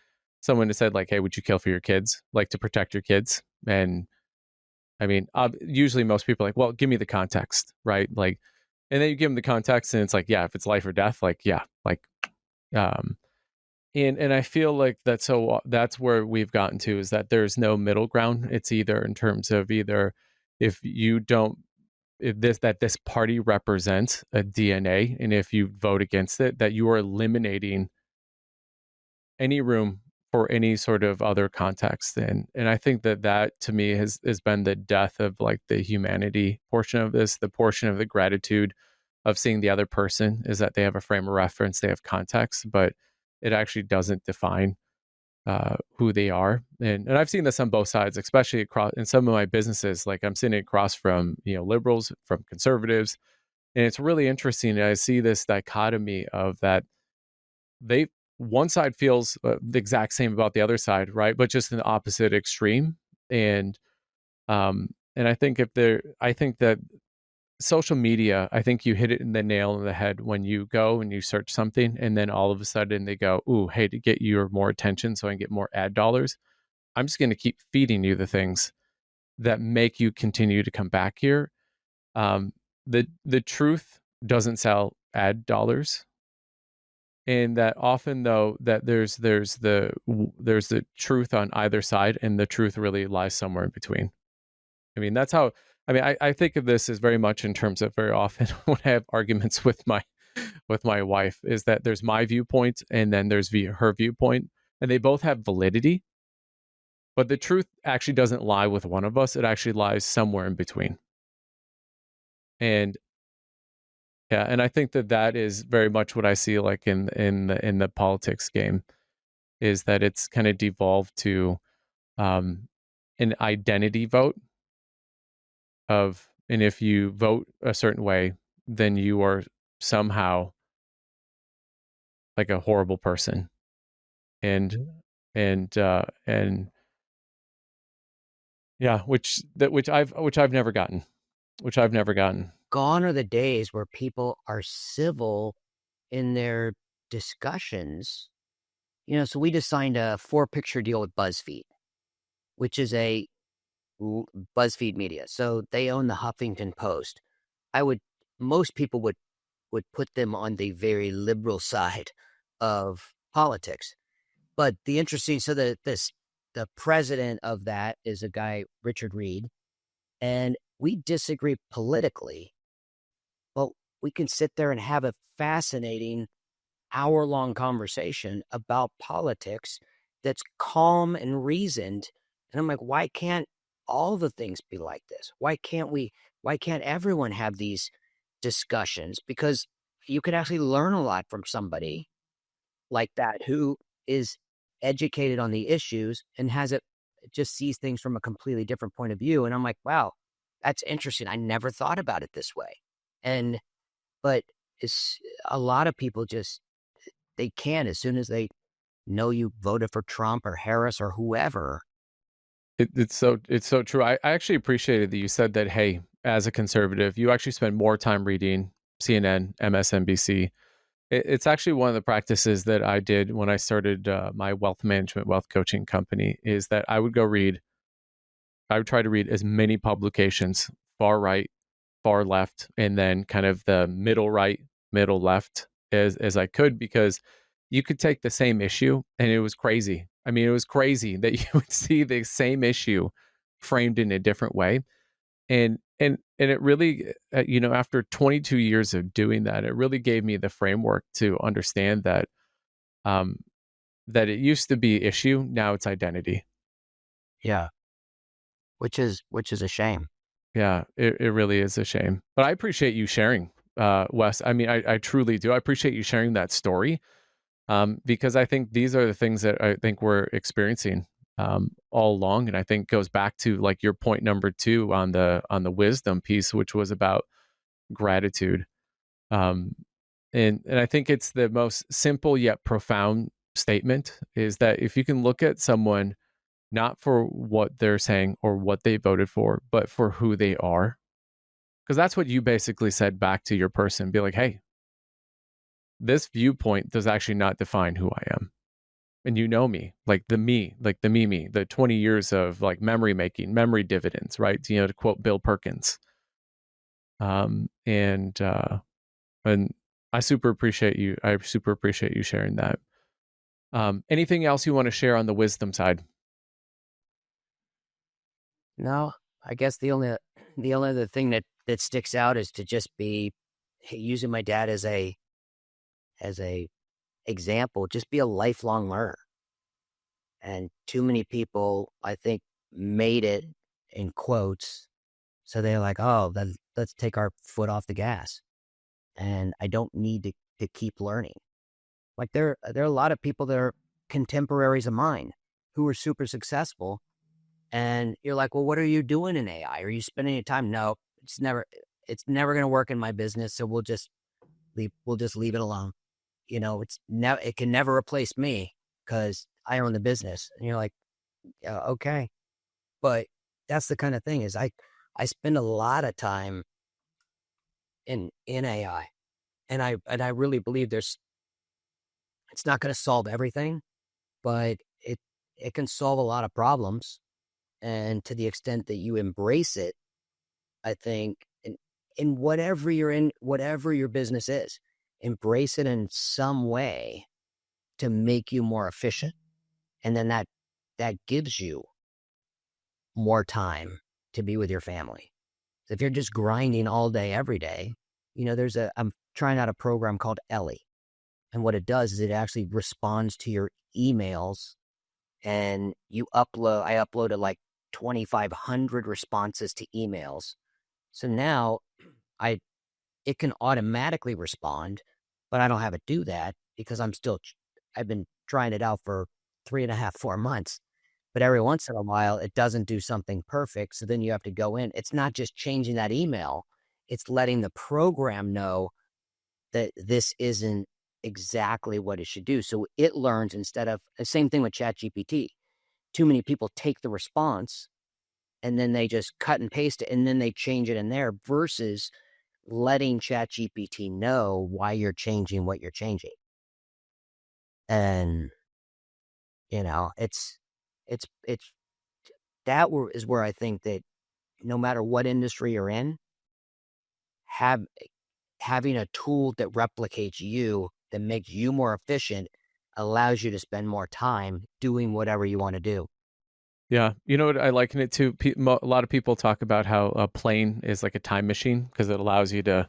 someone has said, like, hey, would you kill for your kids, like to protect your kids? And I mean, usually most people are like, well, give me the context, right? Like, and then you give them the context, and it's like, yeah, if it's life or death, like, yeah, like, um, and I feel like that's where we've gotten to, is that there's no middle ground. It's either in terms of either if you don't if this party represents a DNA, and if you vote against it, that you are eliminating any room for any sort of other context. And I think that to me has been the death of like the humanity portion of this, the portion of the gratitude of seeing the other person, is that they have a frame of reference, they have context, but it actually doesn't define who they are. And I've seen this on both sides, especially across in some of my businesses. Like, I'm sitting across from, liberals, from conservatives, and it's really interesting. I see this dichotomy of that they one side feels the exact same about the other side, right? But just in the opposite extreme. And I think I think that social media, I think you hit it in the nail on the head when you go and you search something, and then all of a sudden they go, ooh, hey, to get your more attention so I can get more ad dollars, I'm just going to keep feeding you the things that make you continue to come back here. The truth doesn't sell ad dollars. And that often, though, that there's the truth on either side, and the truth really lies somewhere in between. I mean, that's how. I mean, I think of this as very much in terms of, very often when I have arguments with my wife, is that there's my viewpoint and then there's her viewpoint, and they both have validity, but the truth actually doesn't lie with one of us. It actually lies somewhere in between. And yeah, and I think that is very much what I see, like in the politics game, is that it's kind of devolved to an identity vote and if you vote a certain way, then you are somehow like a horrible person. And and yeah, which I've never gotten. Gone are the days where people are civil in their discussions. So we just signed a 4-picture deal with BuzzFeed, which is a BuzzFeed media. So they own the Huffington Post. Most people would put them on the very liberal side of politics. But the president of that is a guy, Richard Reed, and we disagree politically, but we can sit there and have a fascinating hour-long conversation about politics that's calm and reasoned. And I'm like, why can't all the things be like this? Why can't everyone have these discussions? Because you can actually learn a lot from somebody like that who is educated on the issues and just sees things from a completely different point of view. And I'm like, wow, that's interesting. I never thought about it this way. But it's a lot of people they can, as soon as they know you voted for Trump or Harris or whoever. It's so true. I actually appreciated that you said that, hey, as a conservative, you actually spend more time reading CNN, MSNBC. It's actually one of the practices that I did when I started my wealth management, wealth coaching company, is that I would try to read as many publications, far right, far left, and then kind of the middle right, middle left, as I could, because you could take the same issue, and it was crazy. I mean, it was crazy that you would see the same issue framed in a different way. And it really, after 22 years of doing that, it really gave me the framework to understand that um, that it used to be issue, now it's identity. Yeah. Which is a shame. Yeah, it really is a shame. But I appreciate you sharing, Wes. I mean, I truly do. I appreciate you sharing that story, because I think these are the things that I think we're experiencing all along, and I think goes back to like your point number 2 on the wisdom piece, which was about gratitude. Um, and I think it's the most simple yet profound statement is that if you can look at someone not for what they're saying or what they voted for, but for who they are, because that's what you basically said back to your person, be like, hey, this viewpoint does actually not define who I am. And you know me, like the me, the 20 years of like memory making, memory dividends, right? To quote Bill Perkins. And I super appreciate you. I super appreciate you sharing that. Anything else you want to share on the wisdom side? No, I guess the only other thing that sticks out is to just be using my dad as a example, just be a lifelong learner. And too many people, I think, made it in quotes. So they're like, oh, then let's take our foot off the gas. And I don't need to keep learning. Like there are a lot of people that are contemporaries of mine who are super successful. And you're like, well, what are you doing in AI? Are you spending any time? No, it's never going to work in my business. So we'll just leave it alone. It can never replace me because I own the business. And you're like, yeah, okay. But that's the kind of thing is I spend a lot of time in AI, and I really believe it's not going to solve everything, but it can solve a lot of problems. And to the extent that you embrace it, I think in whatever whatever your business is, embrace it in some way to make you more efficient. And then that gives you more time to be with your family. So if you're just grinding all day, every day, I'm trying out a program called Ellie. And what it does is it actually responds to your emails, and I uploaded like 2,500 responses to emails. So now it can automatically respond, but I don't have it do that because I've been trying it out for 3.5, 4 months. But every once in a while, it doesn't do something perfect. So then you have to go in. It's not just changing that email. It's letting the program know that this isn't exactly what it should do. So it learns instead of the same thing with ChatGPT. Too many people take the response and then they just cut and paste it and then they change it in there versus letting ChatGPT know why you're changing what you're changing. And, it's is where I think that no matter what industry you're in, having a tool that replicates you, that makes you more efficient, allows you to spend more time doing whatever you want to do. Yeah. You know what I liken it to? A lot of people talk about how a plane is like a time machine because it allows you to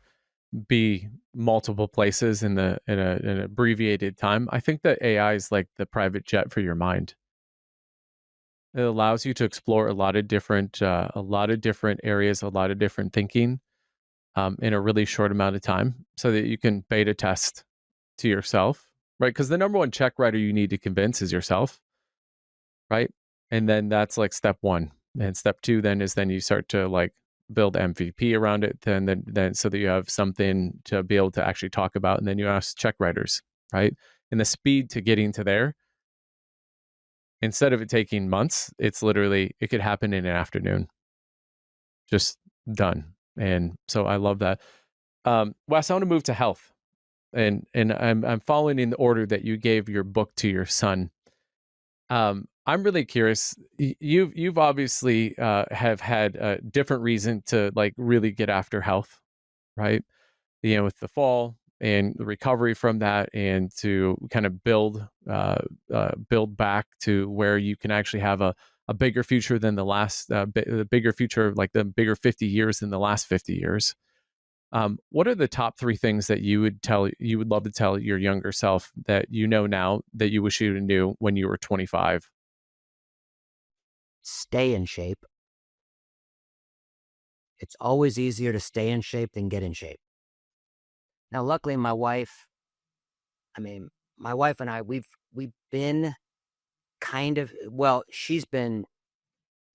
be multiple places in an abbreviated time. I think that AI is like the private jet for your mind. It allows you to explore a lot of different areas, a lot of different thinking in a really short amount of time so that you can beta test to yourself, right? Because the number one check writer you need to convince is yourself, right? And then that's like step 1. And step 2 then you start to like build MVP around it, then so that you have something to be able to actually talk about. And then you ask check writers, right? And the speed to getting to there, instead of it taking months, it could happen in an afternoon. Just done. And so I love that. Wes, I want to move to health. And I'm following in the order that you gave your book to your son. I'm really curious. You've obviously have had a different reason to like really get after health, right? With the fall and the recovery from that, and to kind of build back to where you can actually have a a bigger future than the bigger future, like the bigger 50 years than the last 50 years. What are the top 3 things that you would love to tell your younger self that you know now that you wish you knew when you were 25? Stay in shape. It's always easier to stay in shape than get in shape. Now, luckily, my wife and I, we've been kind of, well, she's been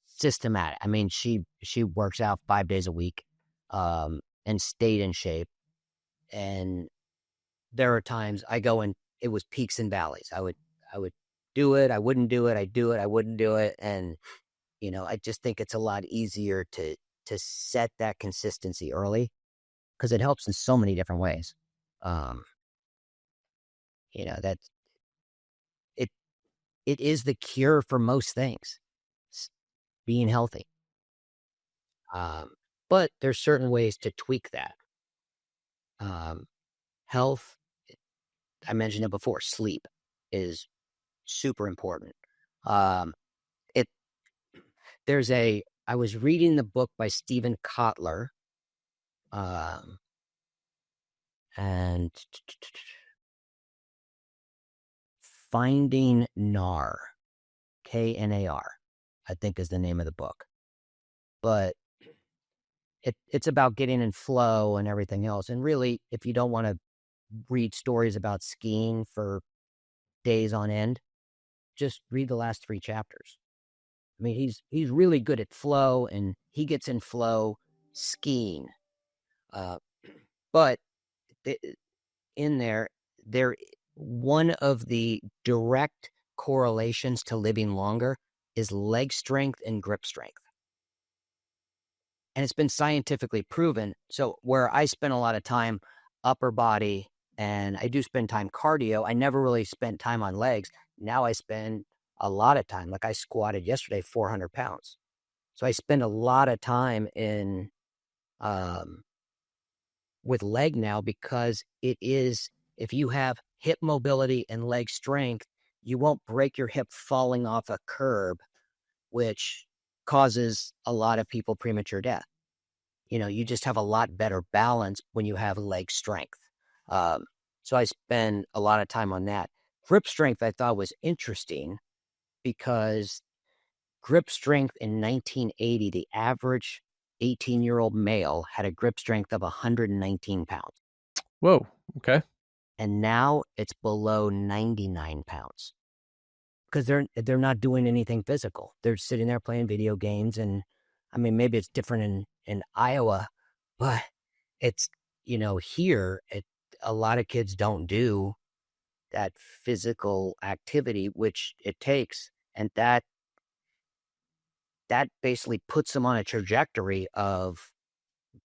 systematic. I mean, she works out 5 days a week, and stayed in shape. And there are times I go in, it was peaks and valleys. I would do it, I wouldn't do it, I'd do it, I wouldn't do it. And, I just think it's a lot easier to set that consistency early, because it helps in so many different ways. That it is the cure for most things, being healthy. But there's certain ways to tweak that. Health, I mentioned it before, sleep is super important. It I was reading the book by Stephen Kotler, and Finding Nar, Knar, I think is the name of the book. But it's about getting in flow and everything else. And really, if you don't want to read stories about skiing for days on end, just read the last 3 chapters. I mean, he's really good at flow, and he gets in flow skiing. But in there, one of the direct correlations to living longer is leg strength and grip strength. And it's been scientifically proven. So where I spend a lot of time upper body, and I do spend time cardio, I never really spent time on legs. Now I spend a lot of time. Like I squatted yesterday 400 pounds. So I spend a lot of time in with leg now, because it is, if you have hip mobility and leg strength, you won't break your hip falling off a curb, which causes a lot of people premature death. You just have a lot better balance when you have leg strength. So I spend a lot of time on that. Grip strength I thought was interesting, because grip strength in 1980, the average 18-year-old male had a grip strength of 119 pounds. Whoa, okay. And now it's below 99 pounds, because they're not doing anything physical. They're sitting there playing video games. And I mean, maybe it's different in Iowa, but it's, here, a lot of kids don't do that physical activity, which it takes. And that basically puts them on a trajectory of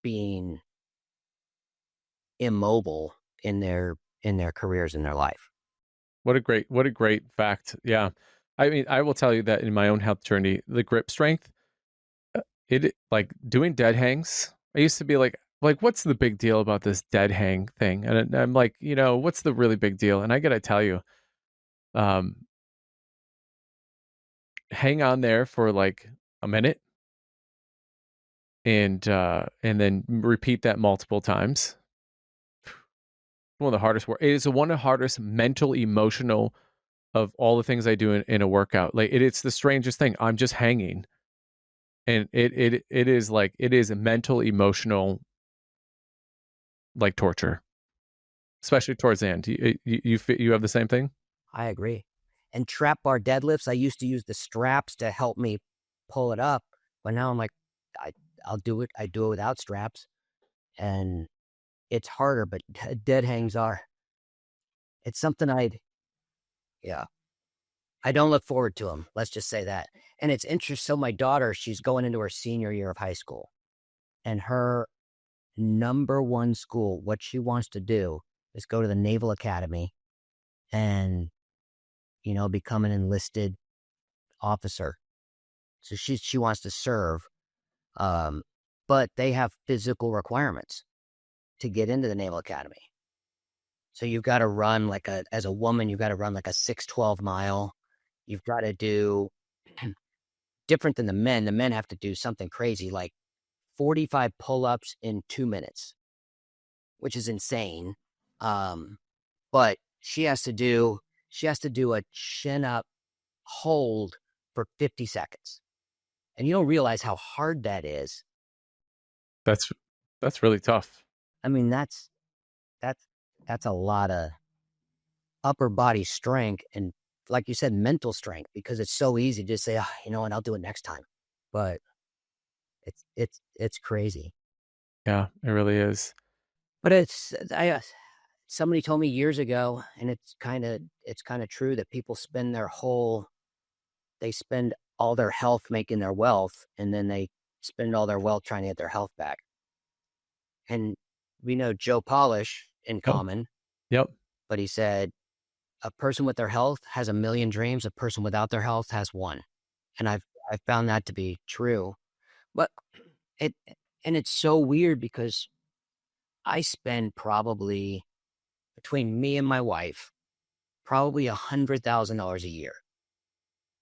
being immobile in their careers, in their life. What a great fact. Yeah. I mean, I will tell you that in my own health journey, the grip strength, it, like doing dead hangs. I used to be like, what's the big deal about this dead hang thing? And I'm like, what's the really big deal? And I got to tell you, hang on there for like a minute, and then repeat that multiple times. One of the hardest work. It is one of the hardest mental, emotional of all the things I do in a workout. Like it's the strangest thing. I'm just hanging, and it is a mental, emotional, like torture, especially towards the end. You have the same thing? I agree. And trap bar deadlifts, I used to use the straps to help me pull it up, but now I'm like, I'll do it. I do it without straps, and it's harder. But dead hangs it's something I don't look forward to them. Let's just say that. And it's interesting. So my daughter, she's going into her senior year of high school, and her number one school, what she wants to do is go to the Naval Academy and, become an enlisted officer. So she wants to serve. But they have physical requirements to get into the Naval Academy. So you've got to run as a woman, you've got to run like a 6-12 mile. You've got to do different than the men. The men have to do something crazy like 45 pull-ups in 2 minutes, which is insane. But she has to do a chin-up hold for 50 seconds. And you don't realize how hard that is. That's really tough. I mean, that's a lot of upper body strength and, like you said, mental strength, because it's so easy to just say, oh, you know what, I'll do it next time. But it's crazy. Yeah, it really is. But somebody told me years ago, and it's kind of true, that people spend all their health making their wealth, and then they spend all their wealth trying to get their health back. And we know Joe Polish in common. Yep. But he said, a person with their health has a million dreams. A person without their health has one. And I've found that to be true. But it's so weird because I spend probably, between me and my wife, probably $100,000 a year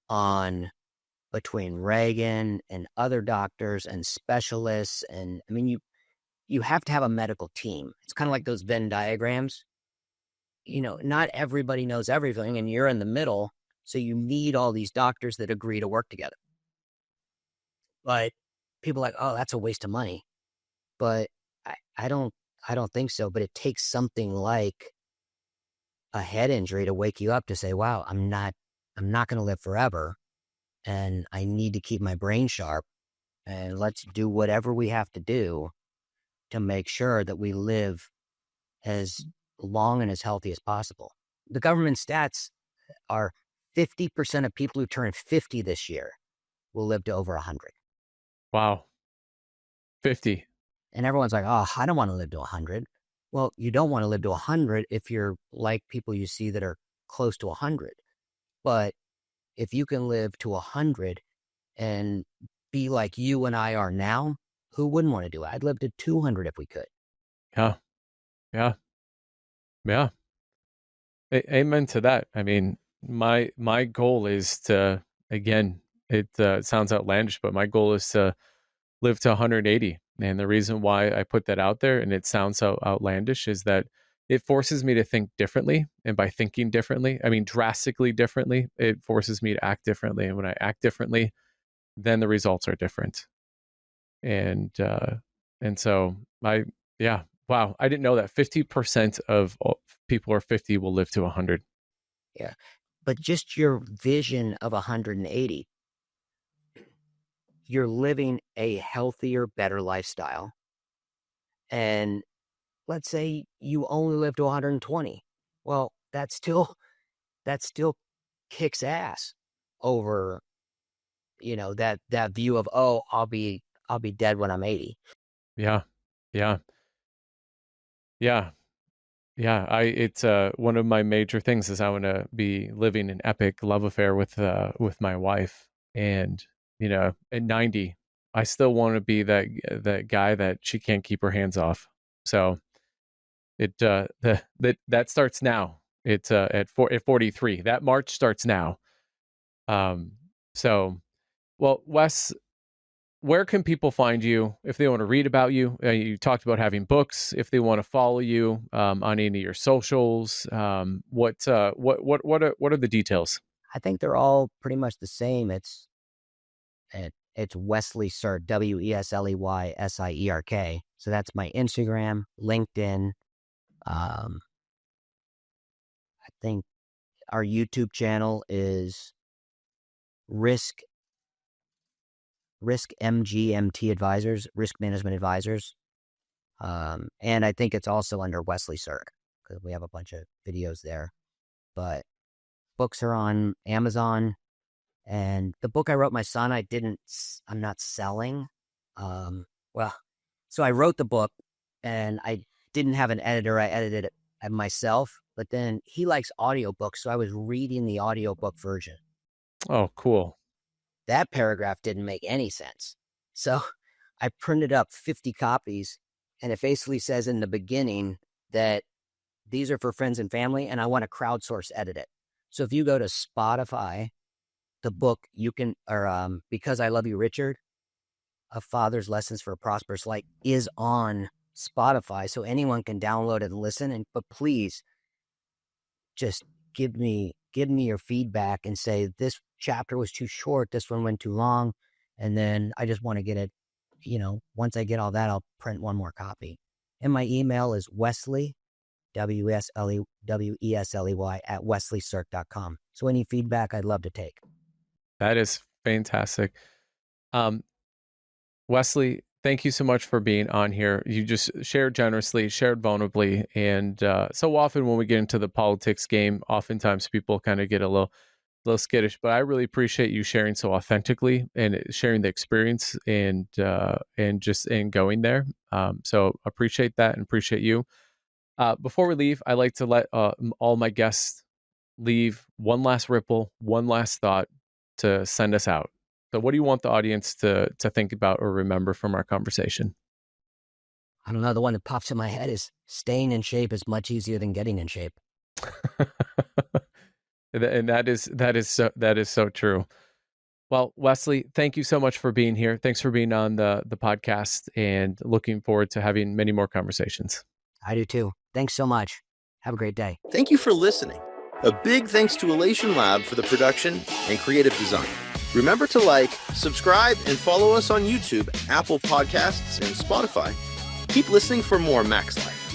on between Reagan and other doctors and specialists. And I mean, you have to have a medical team. It's kind of like those Venn diagrams. You know, not everybody knows everything, and you're in the middle. So you need all these doctors that agree to work together. But people are like, oh, that's a waste of money. But I don't think so. But it takes something like a head injury to wake you up to say, wow, I'm not going to live forever, and I need to keep my brain sharp, and let's do whatever we have to do to make sure that we live as long and as healthy as possible. The government stats are 50% of people who turn 50 this year will live to over 100. Wow. 50. And everyone's like, oh, I don't want to live to 100. Well, you don't want to live to 100 if you're like people you see that are close to 100. But if you can live to 100 and be like you and I are now, who wouldn't want to do it? I'd live to 200 if we could. Yeah. Yeah. Yeah. Amen to that. I mean, my goal is to, again, it sounds outlandish, but my goal is to live to 180. And the reason why I put that out there, and it sounds so outlandish, is that it forces me to think differently. And by thinking differently, I mean drastically differently, it forces me to act differently. And when I act differently, then the results are different. And so wow, I didn't know that 50% of people are 50 will live to 100. Yeah. But just your vision of 180, you're living a healthier, better lifestyle. And let's say you only live to 120. Well, that still kicks ass over, you know, that view of, oh, I'll be dead when I'm 80. Yeah. Yeah. Yeah. Yeah. It's one of my major things is I want to be living an epic love affair with my wife. And, you know, at 90, I still want to be that guy that she can't keep her hands off. So that starts now. It's at 43. That March starts now. So, well, Wes, where can people find you if they want to read about you? You talked about having books. If they want to follow you on any of your socials, what are the details? I think they're all pretty much the same. It's Wesley Sierk, WesleySierk. So that's my Instagram, LinkedIn. I think our YouTube channel is Risk MGMT Advisors, Risk Management Advisors. And I think it's also under Wesley Sierk because we have a bunch of videos there. But books are on Amazon. And the book I wrote my son, I'm not selling. So I wrote the book and I didn't have an editor. I edited it myself, but then he likes audiobooks. So I was reading the audiobook version. Oh, cool. That paragraph didn't make any sense. So I printed up 50 copies and it basically says in the beginning that these are for friends and family and I want to crowdsource edit it. So if you go to Spotify the book, Because I Love You, Richard, A Father's Lessons for a Prosperous Life, is on Spotify, so anyone can download it and listen. But please, just give me your feedback and say, this chapter was too short, this one went too long, and then I just want to get it. Once I get all that, I'll print one more copy. And my email is Wesley, WESLEY at wesleysierk.com. So any feedback I'd love to take. That is fantastic. Wesley, thank you so much for being on here. You just shared generously, shared vulnerably. And so often when we get into the politics game, oftentimes people kind of get a little skittish, but I really appreciate you sharing so authentically and sharing the experience and going there. So appreciate that and appreciate you. Before we leave, I like to let all my guests leave one last ripple, one last thought to send us out. So what do you want the audience to think about or remember from our conversation? I don't know. The one that pops in my head is staying in shape is much easier than getting in shape. And that is so true. Well, Wesley, thank you so much for being here. Thanks for being on the podcast, and looking forward to having many more conversations. I do too. Thanks so much. Have a great day. Thank you for listening. A big thanks to Elation Lab for the production and creative design. Remember to like, subscribe, and follow us on YouTube, Apple Podcasts, and Spotify. Keep listening for more Max Life.